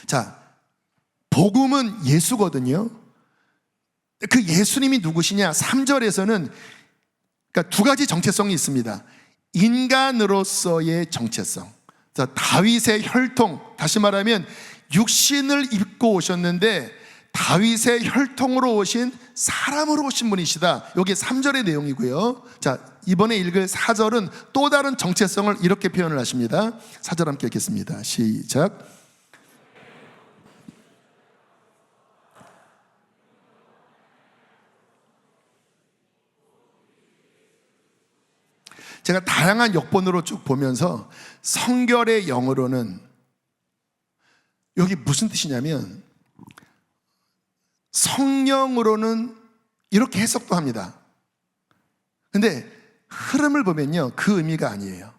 자, 복음은 예수거든요. 그 예수님이 누구시냐? 3절에서는 그러니까 두 가지 정체성이 있습니다. 인간으로서의 정체성, 다윗의 혈통, 다시 말하면 육신을 입고 오셨는데 다윗의 혈통으로 오신 사람으로 오신 분이시다. 여기 3절의 내용이고요. 자, 이번에 읽을 4절은 또 다른 정체성을 이렇게 표현을 하십니다. 4절 함께 읽겠습니다. 시작. 제가 다양한 역본으로 쭉 보면서 성결의 영으로는 여기 무슨 뜻이냐면 성령으로는 이렇게 해석도 합니다. 근데 흐름을 보면요, 그 의미가 아니에요.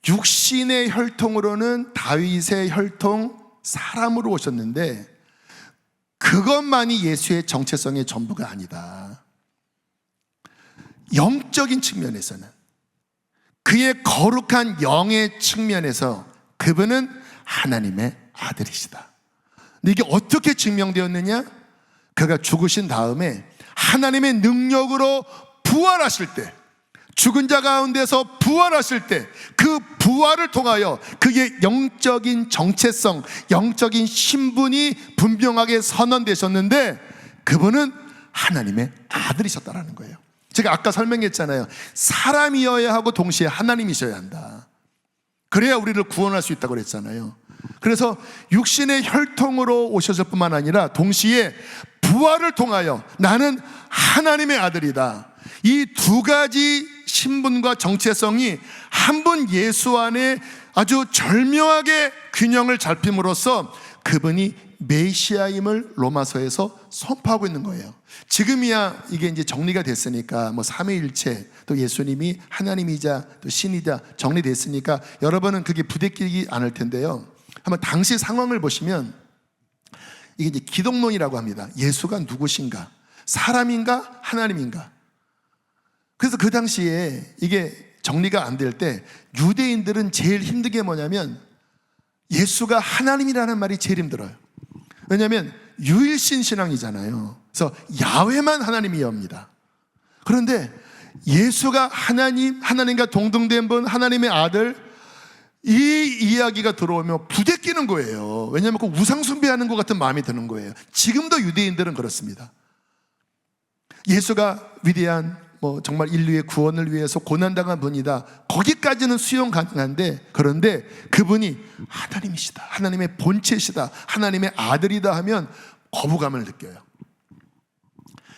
육신의 혈통으로는 다윗의 혈통 사람으로 오셨는데 그것만이 예수의 정체성의 전부가 아니다. 영적인 측면에서는, 그의 거룩한 영의 측면에서 그분은 하나님의 아들이시다. 근데 이게 어떻게 증명되었느냐? 그가 죽으신 다음에 하나님의 능력으로 부활하실 때, 죽은 자 가운데서 부활하실 때 그 부활을 통하여 그의 영적인 정체성, 영적인 신분이 분명하게 선언되셨는데 그분은 하나님의 아들이셨다라는 거예요. 제가 아까 설명했잖아요. 사람이어야 하고 동시에 하나님이셔야 한다. 그래야 우리를 구원할 수 있다고 그랬잖아요. 그래서 육신의 혈통으로 오셨을 뿐만 아니라 동시에 부활을 통하여 나는 하나님의 아들이다. 이 두 가지 신분과 정체성이 한 분 예수 안에 아주 절묘하게 균형을 잡힘으로써 그분이 메시아임을 로마서에서 선포하고 있는 거예요. 지금이야 이게 이제 정리가 됐으니까 뭐 삼위일체 또 예수님이 하나님이자 또 신이자 정리됐으니까 여러분은 그게 부대끼지 않을 텐데요. 한번 당시 상황을 보시면 이게 이제 기독론이라고 합니다. 예수가 누구신가? 사람인가? 하나님인가? 그래서 그 당시에 이게 정리가 안 될 때 유대인들은 제일 힘든 게 뭐냐면 예수가 하나님이라는 말이 제일 힘들어요. 왜냐하면 유일신 신앙이잖아요. 그래서 야훼만 하나님이옵니다. 그런데 예수가 하나님과 동등된 분, 하나님의 아들, 이 이야기가 들어오면 부대끼는 거예요. 왜냐하면 그 우상 숭배하는 것 같은 마음이 드는 거예요. 지금도 유대인들은 그렇습니다. 예수가 위대한 정말 인류의 구원을 위해서 고난당한 분이다. 거기까지는 수용 가능한데, 그런데 그분이 하나님이시다, 하나님의 본체시다, 하나님의 아들이다 하면 거부감을 느껴요.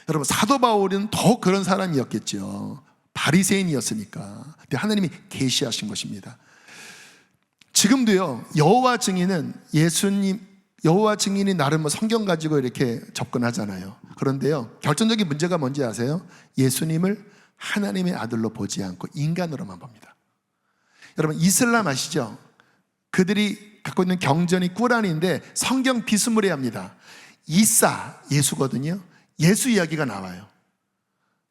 여러분, 사도 바울은 더 그런 사람이었겠죠. 바리새인이었으니까. 근데 하나님이 계시하신 것입니다. 지금도요, 여호와 증인은 여호와 증인이 나름 성경 가지고 이렇게 접근하잖아요. 그런데요, 결정적인 문제가 뭔지 아세요? 예수님을 하나님의 아들로 보지 않고 인간으로만 봅니다. 여러분, 이슬람 아시죠? 그들이 갖고 있는 경전이 꾸란인데 성경 비스무리합니다. 이사, 예수거든요. 예수 이야기가 나와요.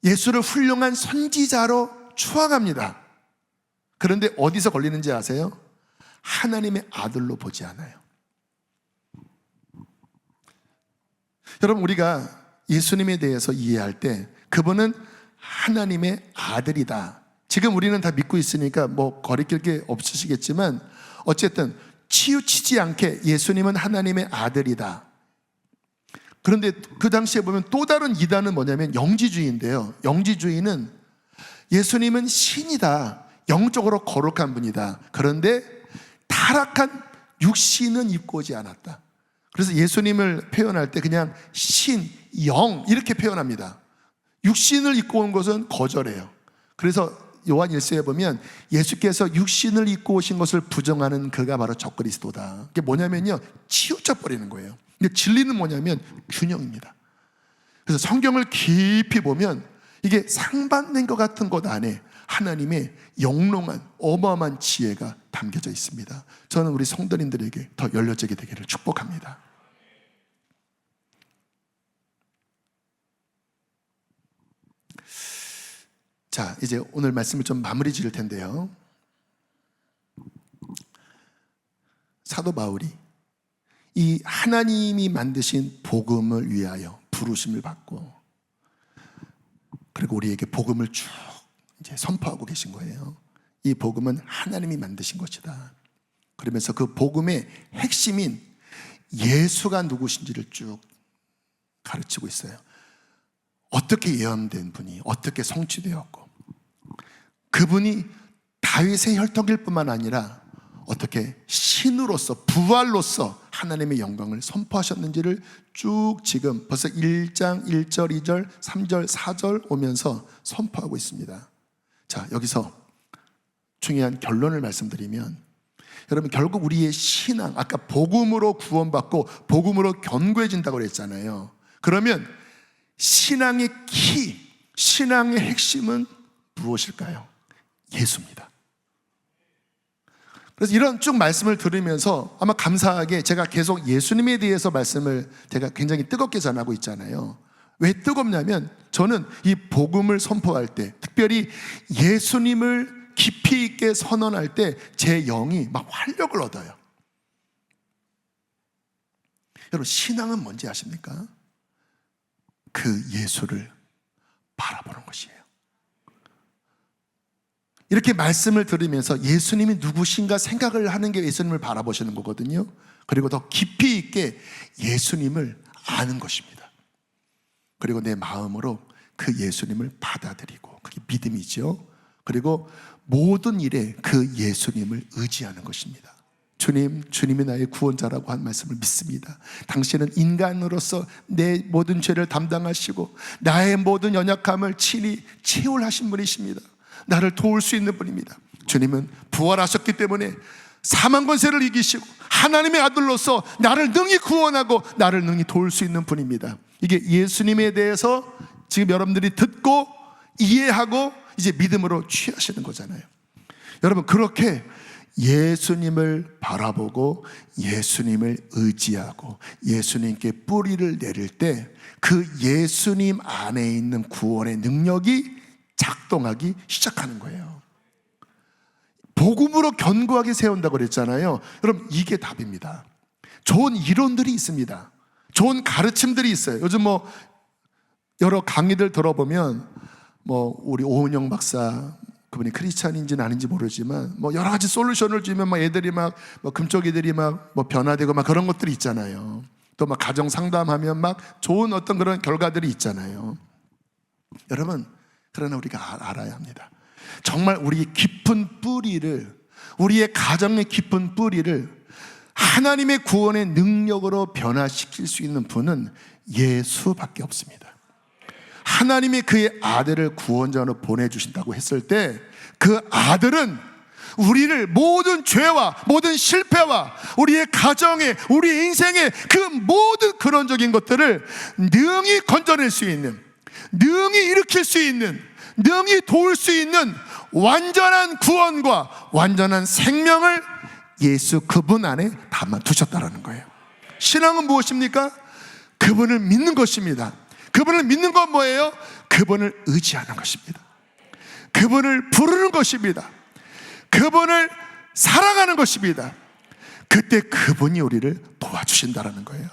예수를 훌륭한 선지자로 추앙합니다. 그런데 어디서 걸리는지 아세요? 하나님의 아들로 보지 않아요. 여러분, 우리가 예수님에 대해서 이해할 때 그분은 하나님의 아들이다. 지금 우리는 다 믿고 있으니까 거리낄 게 없으시겠지만 어쨌든 치우치지 않게 예수님은 하나님의 아들이다. 그런데 그 당시에 보면 또 다른 이단은 뭐냐면 영지주의인데요. 영지주의는 예수님은 신이다, 영적으로 거룩한 분이다. 그런데 타락한 육신은 입고 오지 않았다. 그래서 예수님을 표현할 때 그냥 신, 영 이렇게 표현합니다. 육신을 입고 온 것은 거절해요. 그래서 요한 1서에 보면 예수께서 육신을 입고 오신 것을 부정하는 그가 바로 적그리스도다. 그게 뭐냐면요, 치우쳐 버리는 거예요. 근데 진리는 뭐냐면 균형입니다. 그래서 성경을 깊이 보면 이게 상반된 것 같은 것 안에 하나님의 영롱한 어마어마한 지혜가 담겨져 있습니다. 저는 우리 성도님들에게 더 열려지게 되기를 축복합니다. 자, 이제 오늘 말씀을 좀 마무리 지을 텐데요. 사도 바울이 이 하나님이 만드신 복음을 위하여 부르심을 받고, 그리고 우리에게 복음을 쭉 이제 선포하고 계신 거예요. 이 복음은 하나님이 만드신 것이다. 그러면서 그 복음의 핵심인 예수가 누구신지를 쭉 가르치고 있어요. 어떻게 예언된 분이 어떻게 성취되었고, 그분이 다윗의 혈통일 뿐만 아니라 어떻게 신으로서, 부활로서 하나님의 영광을 선포하셨는지를 쭉 지금 벌써 1장 1절 2절 3절 4절 오면서 선포하고 있습니다. 자, 여기서 중요한 결론을 말씀드리면, 여러분, 결국 우리의 신앙, 아까 복음으로 구원받고 복음으로 견고해진다고 그랬잖아요. 그러면 신앙의 키, 신앙의 핵심은 무엇일까요? 예수입니다. 그래서 이런 쭉 말씀을 들으면서 아마 감사하게 제가 계속 예수님에 대해서 말씀을 제가 굉장히 뜨겁게 전하고 있잖아요. 왜 뜨겁냐면 저는 이 복음을 선포할 때, 특별히 예수님을 깊이 있게 선언할 때 제 영이 막 활력을 얻어요. 여러분, 신앙은 뭔지 아십니까? 그 예수를 바라보는 것이에요. 이렇게 말씀을 들으면서 예수님이 누구신가 생각을 하는 게 예수님을 바라보시는 거거든요. 그리고 더 깊이 있게 예수님을 아는 것입니다. 그리고 내 마음으로 그 예수님을 받아들이고, 그게 믿음이죠. 그리고 모든 일에 그 예수님을 의지하는 것입니다. 주님, 주님이 나의 구원자라고 한 말씀을 믿습니다. 당신은 인간으로서 내 모든 죄를 담당하시고 나의 모든 연약함을 친히 채울하신 분이십니다. 나를 도울 수 있는 분입니다. 주님은 부활하셨기 때문에 사망 권세를 이기시고 하나님의 아들로서 나를 능히 구원하고 나를 능히 도울 수 있는 분입니다. 이게 예수님에 대해서 지금 여러분들이 듣고 이해하고 이제 믿음으로 취하시는 거잖아요. 여러분, 그렇게 예수님을 바라보고 예수님을 의지하고 예수님께 뿌리를 내릴 때 그 예수님 안에 있는 구원의 능력이 작동하기 시작하는 거예요. 복음으로 견고하게 세운다고 그랬잖아요. 여러분, 이게 답입니다. 좋은 이론들이 있습니다. 좋은 가르침들이 있어요. 요즘 뭐 여러 강의들 들어보면 뭐 우리 오은영 박사, 그분이 크리스찬인지는 아닌지 모르지만 뭐 여러 가지 솔루션을 주면 막 애들이 막 뭐 금쪽이들이 막 뭐 변화되고 막 그런 것들이 있잖아요. 또 막 가정 상담하면 막 좋은 어떤 그런 결과들이 있잖아요. 여러분, 그러나 우리가 알아야 합니다. 정말 우리의 깊은 뿌리를, 우리의 가정의 깊은 뿌리를 하나님의 구원의 능력으로 변화시킬 수 있는 분은 예수밖에 없습니다. 하나님이 그의 아들을 구원자로 보내주신다고 했을 때 그 아들은 우리를 모든 죄와 모든 실패와 우리의 가정에, 우리 인생의 그 모든 근원적인 것들을 능히 건져낼 수 있는, 능히 일으킬 수 있는, 능히 도울 수 있는 완전한 구원과 완전한 생명을 예수 그분 안에 담아두셨다는 거예요. 신앙은 무엇입니까? 그분을 믿는 것입니다. 그분을 믿는 건 뭐예요? 그분을 의지하는 것입니다. 그분을 부르는 것입니다. 그분을 사랑하는 것입니다. 그때 그분이 우리를 도와주신다는 거예요.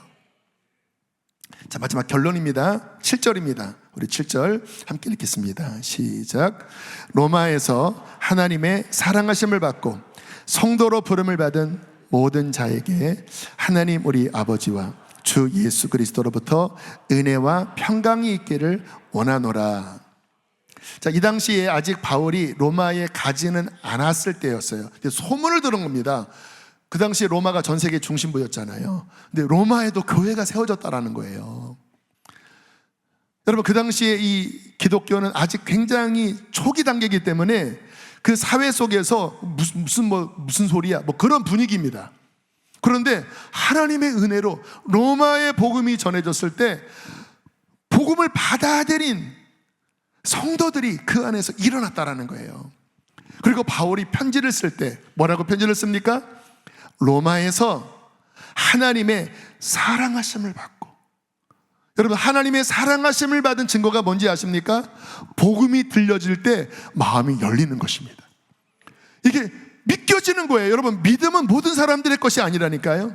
자, 마지막 결론입니다. 7절입니다. 우리 7절 함께 읽겠습니다. 시작. 로마에서 하나님의 사랑하심을 받고 성도로 부름을 받은 모든 자에게 하나님 우리 아버지와 주 예수 그리스도로부터 은혜와 평강이 있기를 원하노라. 자, 이 당시에 아직 바울이 로마에 가지는 않았을 때였어요. 소문을 들은 겁니다. 그 당시에 로마가 전 세계 중심부였잖아요. 근데 로마에도 교회가 세워졌다라는 거예요. 여러분, 그 당시에 이 기독교는 아직 굉장히 초기 단계이기 때문에 그 사회 속에서 무슨 소리야, 뭐 그런 분위기입니다. 그런데 하나님의 은혜로 로마의 복음이 전해졌을 때 복음을 받아들인 성도들이 그 안에서 일어났다라는 거예요. 그리고 바울이 편지를 쓸 때 뭐라고 편지를 씁니까? 로마에서 하나님의 사랑하심을 받고, 여러분, 하나님의 사랑하심을 받은 증거가 뭔지 아십니까? 복음이 들려질 때 마음이 열리는 것입니다. 이게 믿겨지는 거예요. 여러분, 믿음은 모든 사람들의 것이 아니라니까요.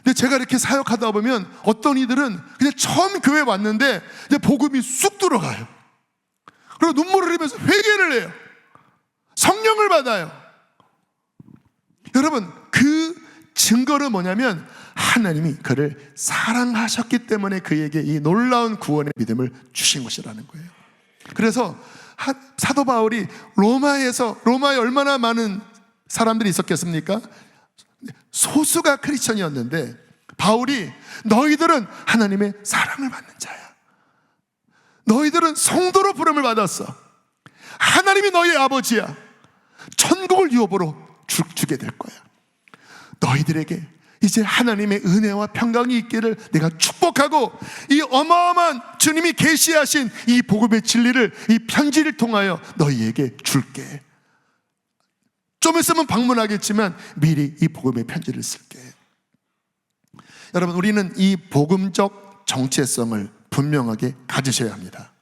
근데 제가 이렇게 사역하다 보면 어떤 이들은 그냥 처음 교회 왔는데 이제 복음이 쑥 들어가요. 그리고 눈물을 흘리면서 회개를 해요. 성령을 받아요. 여러분, 그 증거는 뭐냐면 하나님이 그를 사랑하셨기 때문에 그에게 이 놀라운 구원의 믿음을 주신 것이라는 거예요. 그래서 사도 바울이 로마에 얼마나 많은 사람들이 있었겠습니까? 소수가 크리스천이었는데 바울이 너희들은 하나님의 사랑을 받는 자야, 너희들은 성도로 부름을 받았어, 하나님이 너희의 아버지야, 천국을 유업으로 주게 될 거야, 너희들에게 이제 하나님의 은혜와 평강이 있기를 내가 축복하고 이 어마어마한 주님이 계시하신 이 복음의 진리를 이 편지를 통하여 너희에게 줄게. 좀 있으면 방문하겠지만 미리 이 복음의 편지를 쓸게. 여러분, 우리는 이 복음적 정체성을 분명하게 가지셔야 합니다.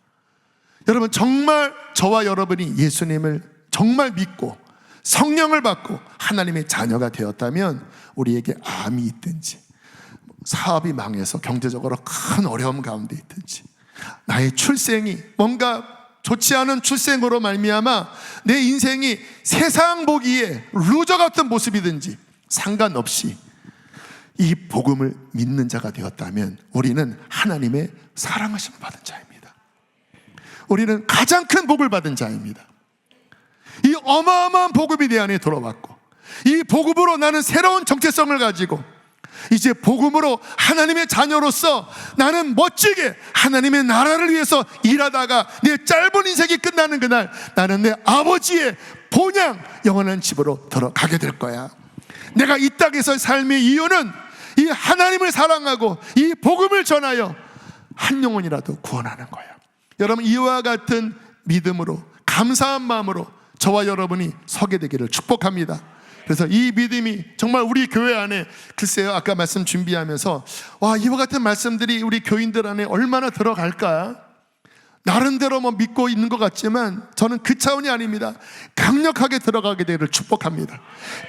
여러분, 정말 저와 여러분이 예수님을 정말 믿고 성령을 받고 하나님의 자녀가 되었다면 우리에게 암이 있든지 사업이 망해서 경제적으로 큰 어려움 가운데 있든지 나의 출생이 뭔가 좋지 않은 출생으로 말미암아 내 인생이 세상 보기에 루저 같은 모습이든지 상관없이 이 복음을 믿는 자가 되었다면 우리는 하나님의 사랑하심을 받은 자입니다. 우리는 가장 큰 복을 받은 자입니다. 이 어마어마한 복음이 내 안에 들어왔고 이 복음으로 나는 새로운 정체성을 가지고 이제 복음으로 하나님의 자녀로서 나는 멋지게 하나님의 나라를 위해서 일하다가 내 짧은 인생이 끝나는 그날 나는 내 아버지의 본향 영원한 집으로 들어가게 될 거야. 내가 이 땅에서 삶의 이유는 이 하나님을 사랑하고 이 복음을 전하여 한 영혼이라도 구원하는 거야. 여러분, 이와 같은 믿음으로 감사한 마음으로 저와 여러분이 서게 되기를 축복합니다. 그래서 이 믿음이 정말 우리 교회 안에, 글쎄요, 아까 말씀 준비하면서 와, 이와 같은 말씀들이 우리 교인들 안에 얼마나 들어갈까? 나름대로 뭐 믿고 있는 것 같지만 저는 그 차원이 아닙니다. 강력하게 들어가게 되기를 축복합니다.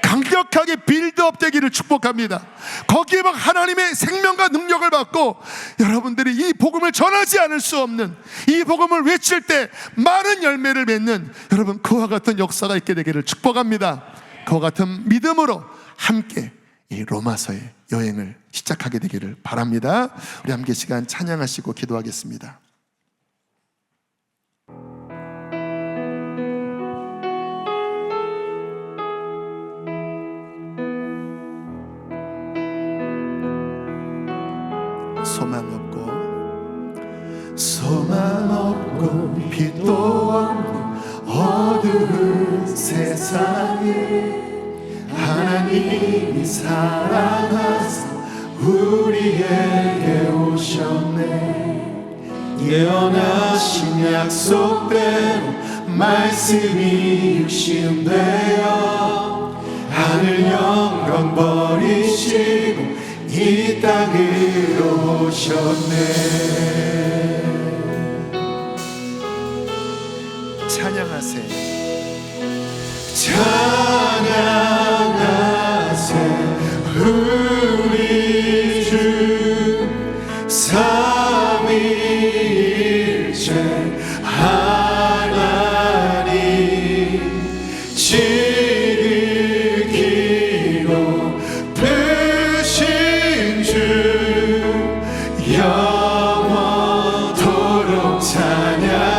강력하게 빌드업 되기를 축복합니다. 거기에 막 하나님의 생명과 능력을 받고 여러분들이 이 복음을 전하지 않을 수 없는, 이 복음을 외칠 때 많은 열매를 맺는 여러분, 그와 같은 역사가 있게 되기를 축복합니다. 그와 같은 믿음으로 함께 이 로마서의 여행을 시작하게 되기를 바랍니다. 우리 함께 시간 찬양하시고 기도하겠습니다. 소망 없고 빛도 없는 어두운 세상에 하나님이 사랑하사 우리에게 오셨네. 예언하신 약속대로 말씀이 육신 되어 하늘 영광 버리시고 이 땅으로 오셨네. 찬양하세, 찬양하세 우리 주 삼위일체 하나님 지극히 높으신 주 영원토록 찬양합니다.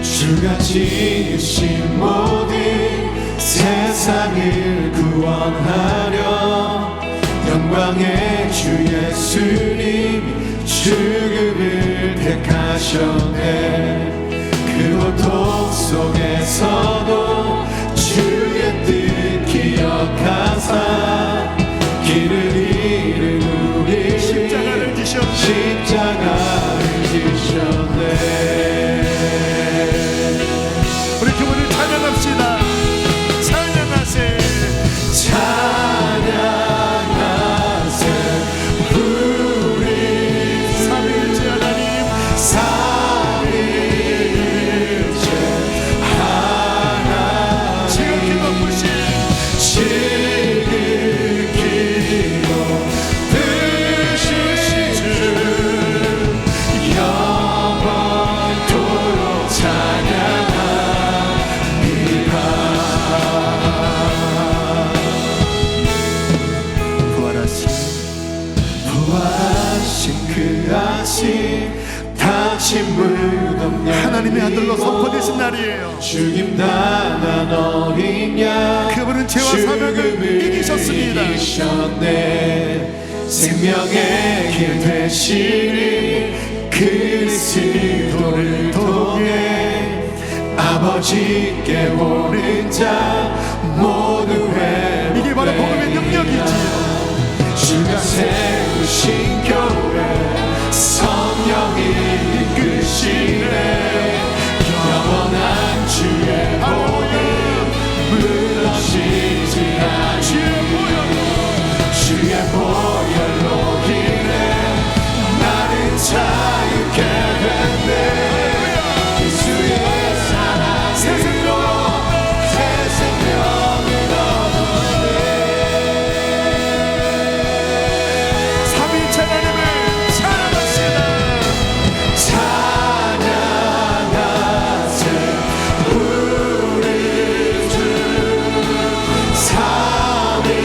주가 지으신 모든 세상을 구원하려 영광의 주 예수님이 죽음을 택하셨네. 그 고통 속에서도 주의 뜻 기억하사 길을 잃은 우리 십자가를 지셨네. 우리 그분을 찬양합시다. 찬양하세, 찬양하세 우리 삼위일체 하나님, 삼위일체 하나님 지극히 높으신 주 영원 마치 무덤 하나님의 아들로 선포되신 날이에요. 죽임 당한 어린 양 그분은 죄와 사명을 이기셨습니다. 이기셨네. 생명의 길 되시니 그리스도를 통해 아버지께 오른 자 모두 회복돼. 이게 바로 복음의 능력이지요. 주가 세우신 교회 성령이 이끄시네. 영원한 주의 복음 무너지지 않아. 주의 보혈로 인해 나는 자유케 됐네. 예수의 사랑 새 생명을 얻었네. 삼위일체 하나님을 찬양합시다. 찬양하세 우리 주 삼위일체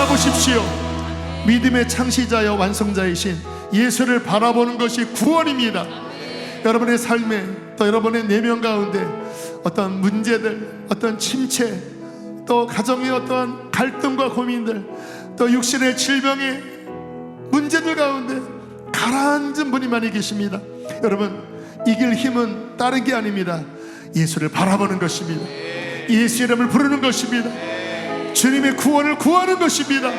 보십시오. 믿음의 창시자여 완성자이신 예수를 바라보는 것이 구원입니다. 여러분의 삶에 또 여러분의 내면 가운데 어떤 문제들, 어떤 침체, 또 가정의 어떤 갈등과 고민들, 또 육신의 질병의 문제들 가운데 가라앉은 분이 많이 계십니다. 여러분, 이길 힘은 다른 게 아닙니다. 예수를 바라보는 것입니다. 예수 이름을 부르는 것입니다. 주님의 구원을 구하는 것입니다.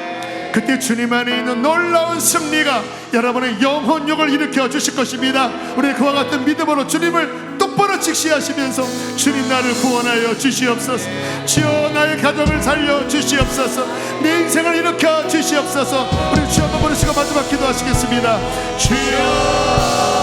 그때 주님 안에 있는 놀라운 승리가 여러분의 영혼력을 일으켜 주실 것입니다. 우리 그와 같은 믿음으로 주님을 똑바로 직시하시면서 주님 나를 구원하여 주시옵소서. 주여 나의 가정을 살려 주시옵소서. 내 인생을 일으켜 주시옵소서. 우리 주여 한번 부르시고 마지막 기도하시겠습니다. 주여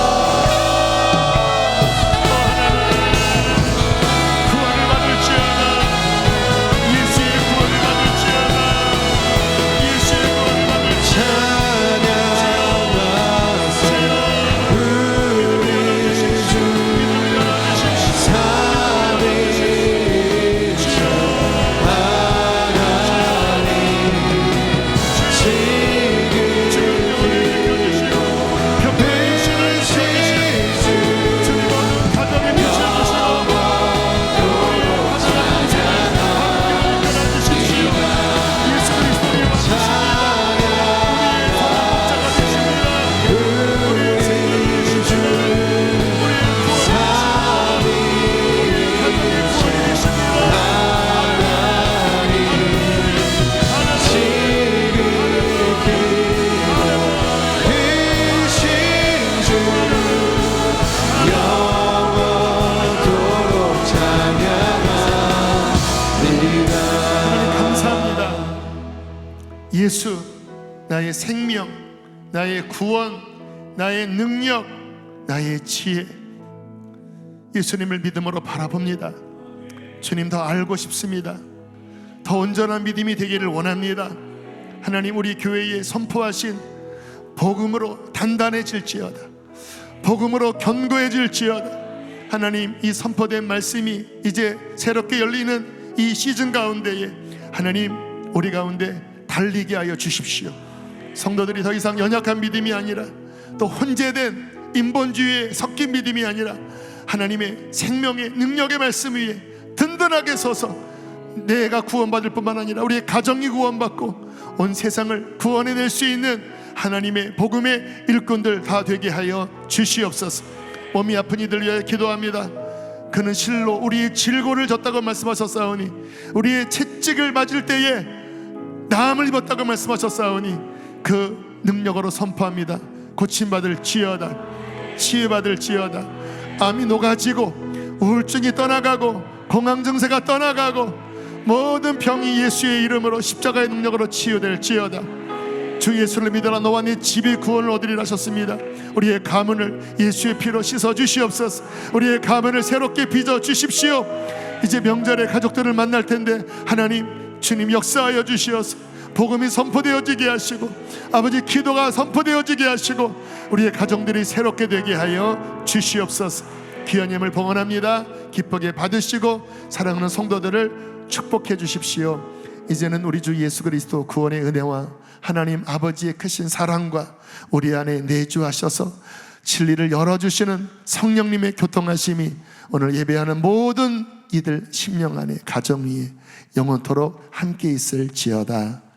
예수, 나의 생명, 나의 구원, 나의 능력, 나의 지혜. 예수님을 믿음으로 바라봅니다. 주님 더 알고 싶습니다. 더 온전한 믿음이 되기를 원합니다. 하나님, 우리 교회에 선포하신 복음으로 단단해질지어다, 복음으로 견고해질지어다. 하나님, 이 선포된 말씀이 이제 새롭게 열리는 이 시즌 가운데에 하나님 우리 가운데 달리게 하여 주십시오. 성도들이 더 이상 연약한 믿음이 아니라 또 혼재된 인본주의에 섞인 믿음이 아니라 하나님의 생명의 능력의 말씀 위에 든든하게 서서 내가 구원받을 뿐만 아니라 우리의 가정이 구원받고 온 세상을 구원해낼 수 있는 하나님의 복음의 일꾼들 다 되게 하여 주시옵소서. 몸이 아픈 이들 위하여 기도합니다. 그는 실로 우리의 질고를 졌다고 말씀하셨사오니 우리의 채찍을 맞을 때에 나음을 입었다고 말씀하셨사오니 그 능력으로 선포합니다. 고침받을 지어다, 치유받을 지어다. 암이 녹아지고 우울증이 떠나가고 공황 증세가 떠나가고 모든 병이 예수의 이름으로 십자가의 능력으로 치유될 지어다. 주 예수를 믿어라 너와 네 집이 구원을 얻으리라 하셨습니다. 우리의 가문을 예수의 피로 씻어 주시옵소서. 우리의 가문을 새롭게 빚어 주십시오. 이제 명절에 가족들을 만날 텐데 하나님 주님 역사하여 주시어서 복음이 선포되어지게 하시고 아버지 기도가 선포되어지게 하시고 우리의 가정들이 새롭게 되게 하여 주시옵소서. 귀한 예물 봉헌합니다. 기쁘게 받으시고 사랑하는 성도들을 축복해 주십시오. 이제는 우리 주 예수 그리스도 구원의 은혜와 하나님 아버지의 크신 사랑과 우리 안에 내주하셔서 진리를 열어주시는 성령님의 교통하심이 오늘 예배하는 모든 이들 심령 안에 가정 위에 영원토록 함께 있을지어다.